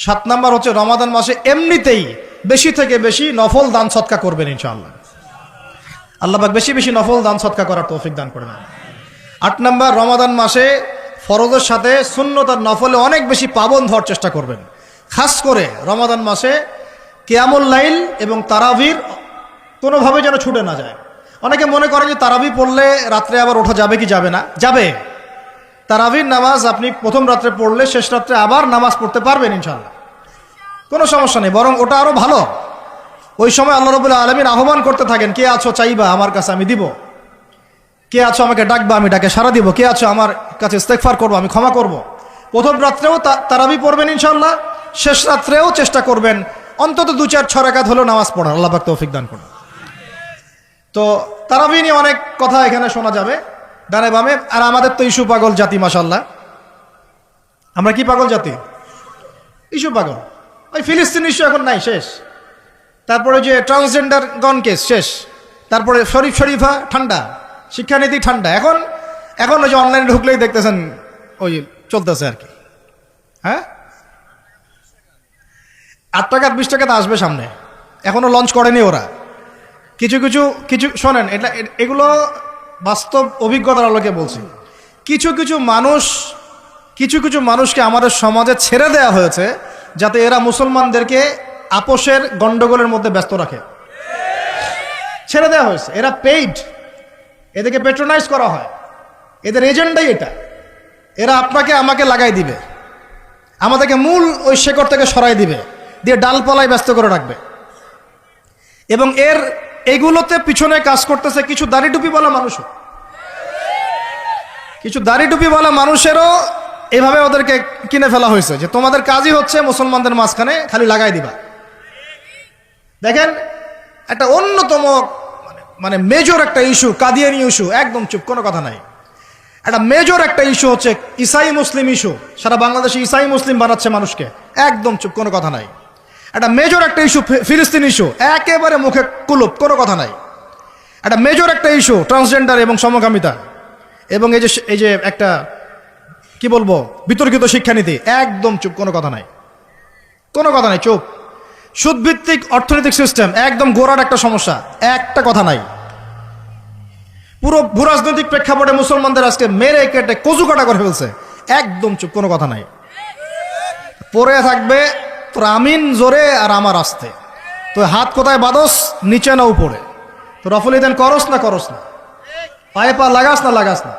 7 নাম্বার হচ্ছে রমাদান মাসে এমনিতেই বেশি থেকে বেশি নফল দান সদকা করবেন ইনশাআল্লাহ। আল্লাহ পাক বেশি বেশি নফল দান সদকা করার তৌফিক দান করে না। 8 নাম্বার, রমাদান মাসে ফরজের সাথে সুন্নত আর নফলে অনেক বেশি পাবন হওয়ার চেষ্টা করবেন। খাস করে রমাদান মাসে কিয়ামুল লাইল এবং তারাবির কোনোভাবে যেন ছুটে না যায়। অনেকে মনে করেন যে তারাবি পড়লে রাত্রে আবার ওঠা যাবে কি যাবে না? যাবে। তারাবির নামাজ আপনি প্রথম রাত্রে পড়লে শেষ রাত্রে আবার নামাজ পড়তে পারবেন ইনশাআল্লাহ, কোনো সমস্যা নেই, বরং ওটা আরো ভালো। ওই সময় আল্লাহ রাব্বুল আলামিন আহ্বান করতে থাকেন, কে আছো চাইবা আমার কাছে আমি দিব, কে আছো আমাকে ডাকবা আমি ডাকে সাড়া দিব, কে আছো আমার কাছে ইস্তেগফার করবো আমি ক্ষমা করব। প্রথম রাত্রেও তারাবি পড়বেন ইনশাআল্লাহ, শেষ রাত্রেও চেষ্টা করবেন অন্তত 2-4-6 রাকাত হলেও নামাজ পড়ার। আল্লাহ পাক তৌফিক দান করুন। তো তারাবি নিয়ে অনেক কথা এখানে শোনা যাবে ডানে বামে। আর আমাদের তো ইস্যু পাগল জাতি, মাশাআল্লাহ। আমরা কি পাগল জাতি? ইস্যু পাগল। ওই ফিলিস্তিন ইস্যু এখন নাই, শেষ। তারপরে যে ট্রান্সজেন্ডার গন কেস শেষ। তারপরে শরীফা ঠান্ডা, শিক্ষানীতি ঠান্ডা। এখন ওই যে অনলাইনে ঢুকলেই দেখতেছেন ওই চলতেছে আর কি। হ্যাঁ, 8 টাকা 20 টাকা তো আসবে সামনে, এখনো লঞ্চ করেনি ওরা। কিছু শোনেন, এগুলো বাস্তব অভিজ্ঞতার আলোকে বলছি। কিছু কিছু মানুষকে আমাদের সমাজে ছেড়ে দেওয়া হয়েছে যাতে এরা মুসলমানদেরকে আপোষের গন্ডগোলের মধ্যে ব্যস্ত রাখে। ছেড়ে দেওয়া হয়েছে, এরা পেইড, এদেরকে পেট্রোনাইজ করা হয়, এদের এজেন্ডাই এটা। এরা আপনাকে আমাকে লাগাই দিবে, আমাদেরকে মূল ওই শেকড় থেকে সরাই দিবে, দিয়ে ডালপালায় ব্যস্ত করে রাখবে। এবং এইগুলোতে পিছনে কাজ করতেছে কিছু দাড়ি টুপিওয়ালা মানুষও। কিছু দাড়ি টুপিওয়ালা মানুষেরও এভাবে ওদেরকে কিনে ফেলা হয়েছে যে তোমাদের কাজই হচ্ছে মুসলমানদের মাঝখানে খালি লাগাই দিবা। দেখেন, একটা অন্যতম মানে মেজর একটা ইস্যু কাদিয়ানি ইস্যু, একদম চুপ, কোনো কথা নাই। একটা মেজর একটা ইস্যু হচ্ছে ইসাই মুসলিম ইস্যু। সারা বাংলাদেশে ইসাই মুসলিম বানাচ্ছে মানুষকে, একদম চুপ, কোনো কথা নাই। একটা মেজর একটা ইস্যু ফিলিস্তিন ইস্যু, একেবারে মুখে কুলুপ, কোনো কথা নাই। একটা মেজর একটা ইস্যু ট্রান্সজেন্ডার এবং সমকামিতা, এবং এই যে একটা কি বলবো বিতর্কিত শিক্ষানীতি, একদম চুপ, কোনো কথা নাই, কোনো কথা নাই, চুপ। সুদভিত্তিক অর্থনৈতিক সিস্টেম, একদম গোড়ার একটা সমস্যা, একটা কথা নাই। পুরো ভূরাজনৈতিক প্রেক্ষাপটে মুসলমানদের আজকে মেরে কেটে কচু কাটা করে ফেলছে, একদম চুপ, কোনো কথা নাই। পরে থাকবে তোর আমিন জোরে আর আমার আস্তে, তো হাত কোথায় বাদস, নিচে না উপরে, তো রফল ইদেন করস না পায়ে পা লাগাস না।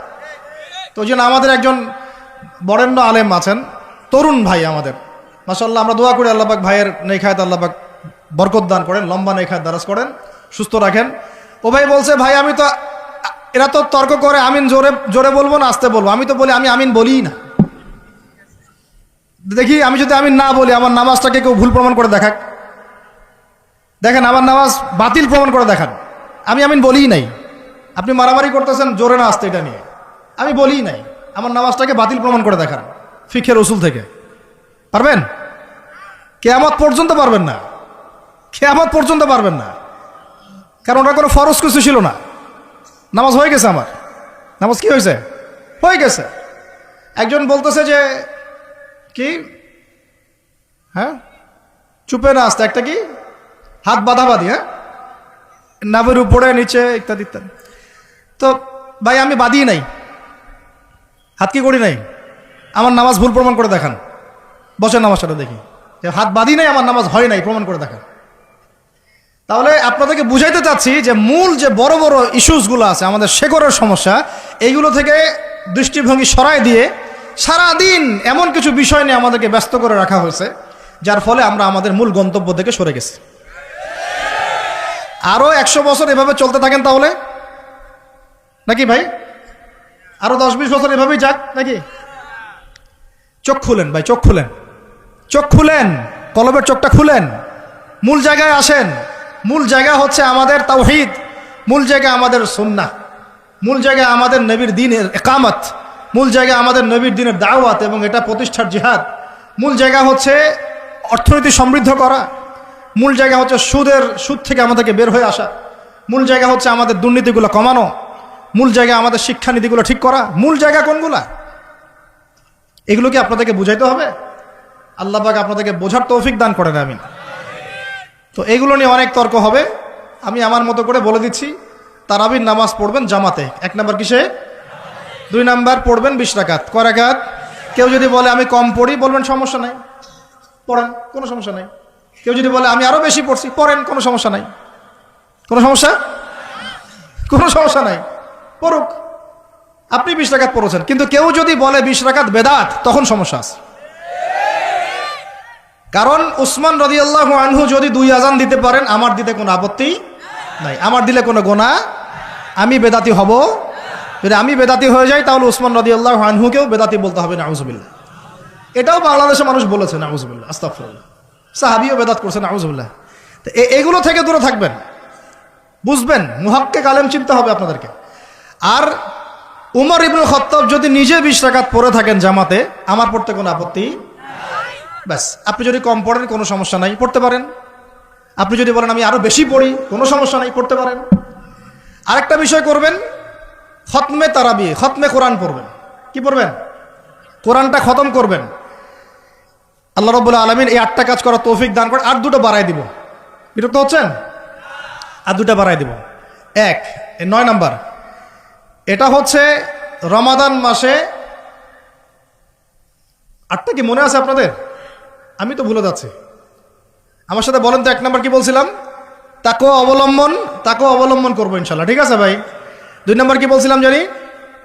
তো ওই জন্য আমাদের একজন বরেণ্য আলেম আছেন, তরুণ ভাই আমাদের, মাশাআল্লাহ, আমরা দোয়া করি আল্লাহ পাক ভাইয়ের নেখায়াত আল্লাহ পাক বরকত দান করেন, লম্বা নেখায়াত দারাজ করেন, সুস্থ রাখেন। ও ভাই বলছে, ভাই আমি তো, এরা তো তর্ক করে আমিন জোরে বলবো না আস্তে বলবো, আমি তো বলি আমি আমিন বলিই না। দেখি আমি যদি আমিন না বলি আমার নামাজটাকে কেউ ভুল প্রমাণ করে দেখাক। দেখেন আমার নামাজ বাতিল প্রমাণ করে দেখান। আমি আমিন বলিই নাই, আপনি মারামারি করতেছেন জোরে না আসতে এটা নিয়ে, আমি বলিই নাই। আমার নামাজটাকে বাতিল প্রমাণ করে দেখান ফিকহের উসুল থেকে। পারবেন? কিয়ামত পর্যন্ত পারবেন না, কিয়ামত পর্যন্ত পারবেন না, কারণ ওটা কোনো ফরজ কিছু ছিল না। নামাজ হয়ে গেছে, আমার নামাজ কি হয়েছে? হয়ে গেছে। একজন বলতেছে যে কি, হ্যাঁ চুপে না আসতে, একটা কি হাত বাঁধাবাঁধি, হ্যাঁ নাভের উপরে নিচে ইত্যাদি ইত্যাদি। তো ভাই আমি বাঁধি নাই, হাত কি করি নাই, আমার নামাজ ভুল প্রমাণ করে দেখান। বসে নামাজটা দেখি যে হাত বাঁধি নাই, আমার নামাজ হয় নাই, প্রমাণ করে দেখান। তাহলে আপনাদেরকে বুঝাইতে চাচ্ছি যে মূল যে বড় বড় ইস্যুসগুলো আছে, আমাদের শেকড়ের সমস্যা, এইগুলো থেকে দৃষ্টিভঙ্গি সরাই দিয়ে সারাদিন এমন কিছু বিষয় নিয়ে আমাদেরকে ব্যস্ত করে রাখা হয়েছে, যার ফলে আমরা আমাদের মূল গন্তব্য থেকে সরে গেছি। আরো 100 বছর এভাবে চলতে থাকেন তাহলে নাকি ভাই? আরো 10-20 বছর এভাবেই যাক নাকি? চোখ খুলেন ভাই, চোখ খুলেন, চোখ খুলেন, কলবের চোখটা খুলেন, মূল জায়গায় আসেন। মূল জায়গা হচ্ছে আমাদের তাওহীদ, মূল জায়গা আমাদের সুন্নাহ, মূল জায়গা আমাদের নবীর দ্বীনের ইকামত, মূল জায়গা আমাদের নবীর দ্বীনের দাওয়াত এবং এটা প্রতিষ্ঠার জিহাদ। মূল জায়গা হচ্ছে অর্থনীতি সমৃদ্ধ করা, মূল জায়গা হচ্ছে সুদ থেকে আমাদেরকে বের হয়ে আসা, মূল জায়গা হচ্ছে আমাদের দুর্নীতিগুলো কমানো, মূল জায়গা আমাদের শিক্ষানীতিগুলো ঠিক করা। মূল জায়গা কোনগুলা? এগুলো কি আপনাদেরকে বুঝাইতে হবে? আল্লাহ পাক আপনাদেরকে বোঝার তৌফিক দান করেন, আমিন। তো এগুলো নিয়ে অনেক তর্ক হবে, আমি আমার মতো করে বলে দিচ্ছি। তারাবির নামাজ পড়বেন জামাতে, 1 নাম্বার কিসে? 2 নাম্বার পড়বেন 20 রাকাত। কয় রাকাত? কেউ যদি বলে আমি কম পড়ি, বলবেন সমস্যা নাই, পড়েন, কোনো সমস্যা নাই। কেউ যদি বলে আমি আরো বেশি পড়ছি, পড়েন, কোনো সমস্যা নাই। কোনো সমস্যা? কোনো সমস্যা নাই, পড়ুক। আপনি 20 রাকাত পড়েছেন, কিন্তু কেউ যদি বলে 20 রাকাত বেদাত, তখন সমস্যা আছে। কারণ উসমান রাদিয়াল্লাহু আনহু যদি 2 আজান দিতে পারেন, আমার দিতে কোনো আপত্তি নাই, আমার দিলে কোনো গোনা, আমি বেদাতি হব। যদি আমি বেদাতি হয়ে যাই, তাহলে উসমান রাদিয়াল্লাহু আনহুকেও বেদাতি বলতে হবে, নাউজুবিল্লাহ। এটাও বাংলাদেশের মানুষ বলেছে, নাউজুবিল্লাহ, আস্তাগফিরুল্লাহ। সাহাবীও বেদাত করছে, নাউজুবিল্লাহ। তো এগুলো থেকে দূরে থাকবেন, বুঝবেন, মুহাক্কিক আলেম চিনতে হবে আপনাদেরকে। আর উমর ইবনুল খাত্তাব যদি নিজে 20 রাকাত পড়ে থাকেন জামাতে, আমার পড়তে কোনো আপত্তি। ব্যাস, আপনি যদি কম পড়েন কোনো সমস্যা নাই, পড়তে পারেন। আপনি যদি বলেন আমি আরো বেশি পড়ি, কোনো সমস্যা নাই, পড়তে পারেন। আরেকটা বিষয় করবেন, খতমে তারাবি, খতমে কোরআন পড়বেন। কি পড়বেন? কোরআনটা খতম করবেন। আল্লাহ রাব্বুল আলামিন এই 8টা কাজ করার তৌফিক দান করে। আর 2টা বাড়াই দিব, বিরক্ত হচ্ছেন? আর 2টা বাড়াই দিব। 9 নাম্বার, এটা হচ্ছে রমাদান মাসে 8টা কি মনে আছে আপনাদের? আমি তো ভুলে যাচ্ছি, আমার সাথে বলেন তো। 1 নাম্বার কি বলছিলাম? তাকওয়া অবলম্বন করবো ইনশাল্লাহ, ঠিক আছে ভাই? 2 নাম্বার কি বলছিলাম জানি?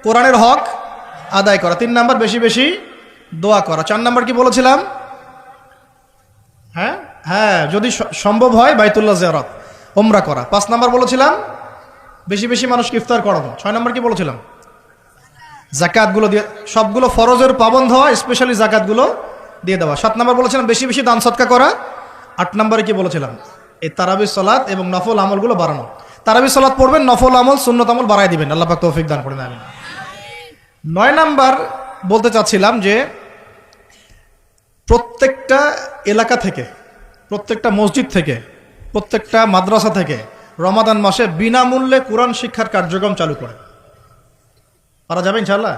কোরআনের হক আদায় করা। 3 নাম্বার বেশি বেশি দোয়া করা। 4 নাম্বার কি বলেছিলাম? হ্যাঁ যদি সম্ভব হয় বাইতুল্লাহ জিয়ারত, ওমরা করা। 5 নাম্বার বলেছিলাম বেশি বেশি মানুষকে ইফতার করানো। 6 নাম্বার কি বলেছিলাম? জাকাতগুলো দিয়ে, সবগুলো ফরজের পাবন্ধ হওয়া, স্পেশালি জাকাতগুলো দিয়ে দেওয়া। 7 নাম্বার বলেছিলাম বেশি বেশি দান সদকা করা। 8 নাম্বারে কি বলেছিলাম? এই তারাবি সালাত এবং নফল আমলগুলো বাড়ানো। তারাবি সালাত পড়বেন, নফল আমল সুন্নত আমল বাড়াই দিবেন, আল্লাহ পাক তৌফিক দান করেন, আমিন। 9 নাম্বার বলতে চাচ্ছিলাম যে প্রত্যেকটা এলাকা থেকে, প্রত্যেকটা মসজিদ থেকে, প্রত্যেকটা মাদ্রাসা থেকে রমাদান মাসে বিনামূল্যে কোরআন শিক্ষার কার্যক্রম চালু করে। পারা যাবে ইনশাআল্লাহ?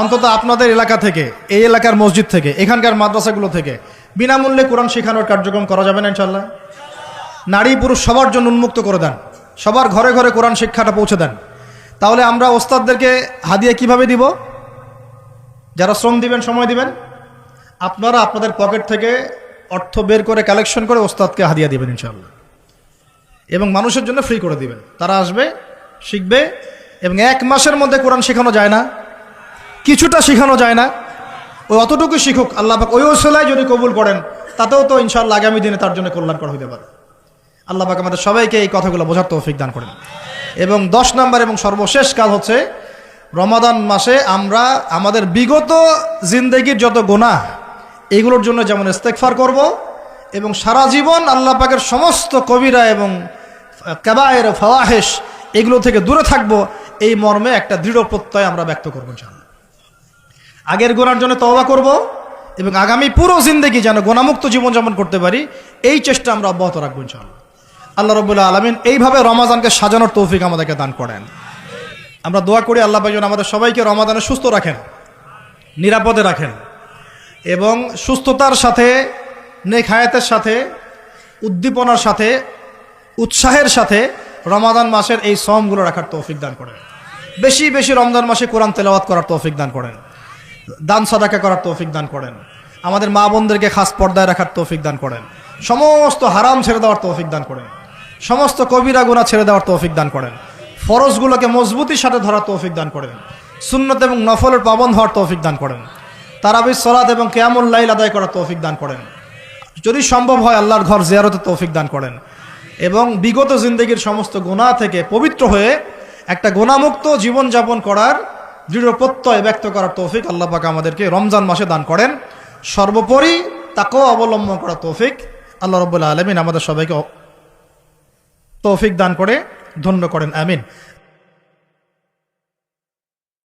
অন্তত আপনাদের এলাকা থেকে, এই এলাকার মসজিদ থেকে, এখানকার মাদ্রাসাগুলো থেকে বিনামূল্যে কোরআন শেখানোর কার্যক্রম করা যাবে না ইনশাআল্লাহ? নারী পুরুষ সবার জন্য উন্মুক্ত করে দেন, সবার ঘরে ঘরে কোরআন শিক্ষাটা পৌঁছে দেন। তাহলে আমরা ওস্তাদদেরকে হাদিয়া কিভাবে দিব? যারা শ্রম দিবেন, সময় দিবেন, আপনারা আপনাদের পকেট থেকে অর্থ বের করে কালেকশন করে ওস্তাদকে হাদিয়া দিবেন ইনশাআল্লাহ, এবং মানুষের জন্য ফ্রি করে দিবেন। তারা আসবে, শিখবে, এবং 1 মাসের মধ্যে কোরআন শেখানো যায় না, কিছুটা শেখানো যায় না, ওই অতটুকু শিখুক, আল্লাহ পাক ওই ওসিলায় যদি কবুল করেন, তাতেও তো ইনশাআল্লাহ আগামী দিনে তার জন্য কল্যাণ করা হতে পারে। আল্লাহ পাক আমাদের সবাইকে এই কথাগুলো বোঝার তৌফিক দান করেন। এবং 10 নাম্বার এবং সর্বশেষ কাজ হচ্ছে রমাদান মাসে আমরা আমাদের বিগত জিন্দেগির যত গুনাহ, এগুলোর জন্য যেমন ইস্তেগফার করব, এবং সারা জীবন আল্লাহ পাকের সমস্ত কবিরা এবং কাবায়ের ফাওয়াহিশ এগুলো থেকে দূরে থাকব, এই মর্মে একটা দৃঢ় প্রত্যয় আমরা ব্যক্ত করবো ইনশাআল্লাহ। আগের গুনার জন্য তওবা করব এবং আগামী পুরো জিন্দেগি যেন গুনাহমুক্ত জীবনযাপন করতে পারি, এই চেষ্টা আমরা অব্যাহত রাখবো ইনশাআল্লাহ। আল্লাহ রাব্বুল আলামিন এইভাবে রমাদানকে সাজানোর তৌফিক আমাদেরকে দান করেন। আমরা দোয়া করি আল্লাহ পাক যেন আমাদের সবাইকে রমাদানে সুস্থ রাখেন, নিরাপদে রাখেন এবং সুস্থতার সাথে, নেক হায়াতের সাথে, উদ্দীপনার সাথে, উৎসাহের সাথে রমাদান মাসের এই সমগুলো রাখার তৌফিক দান করেন। বেশি বেশি রমজান মাসে কোরআন তেলাওয়াত করার তৌফিক দান করেন, দান সাদাকা করার তৌফিক দান করেন, আমাদের মা বোনদেরকে খাস পর্দায় রাখার তৌফিক দান করেন, সমস্ত হারাম ছেড়ে দেওয়ার তৌফিক দান করেন, সমস্ত কবিরা গুনাহ ছেড়ে দেওয়ার তৌফিক দান করেন, ফরজগুলোকে মজবুতির সাথে ধরার তৌফিক দান করেন, সুন্নত এবং নফলের পাবন্দ হওয়ার তৌফিক দান করেন, তারাবির সালাত এবং কিয়ামুল লাইল আদায় করার তৌফিক দান করেন, যদি সম্ভব হয় আল্লাহর ঘর জিয়ারতের তৌফিক দান করেন এবং বিগত জিন্দগির সমস্ত গুনাহ থেকে পবিত্র হয়ে একটা গুনাহমুক্ত জীবনযাপন করার দৃঢ় প্রত্যয় ব্যক্ত করার তৌফিক আল্লাহ পাক আমাদেরকে রমজান মাসে দান করেন। সর্বোপরি তাকওয়া অবলম্বন করার তৌফিক আল্লাহ রাব্বুল আলামিন আমাদের সবাইকে তৌফিক দান করে ধন্য করেন, আমিন।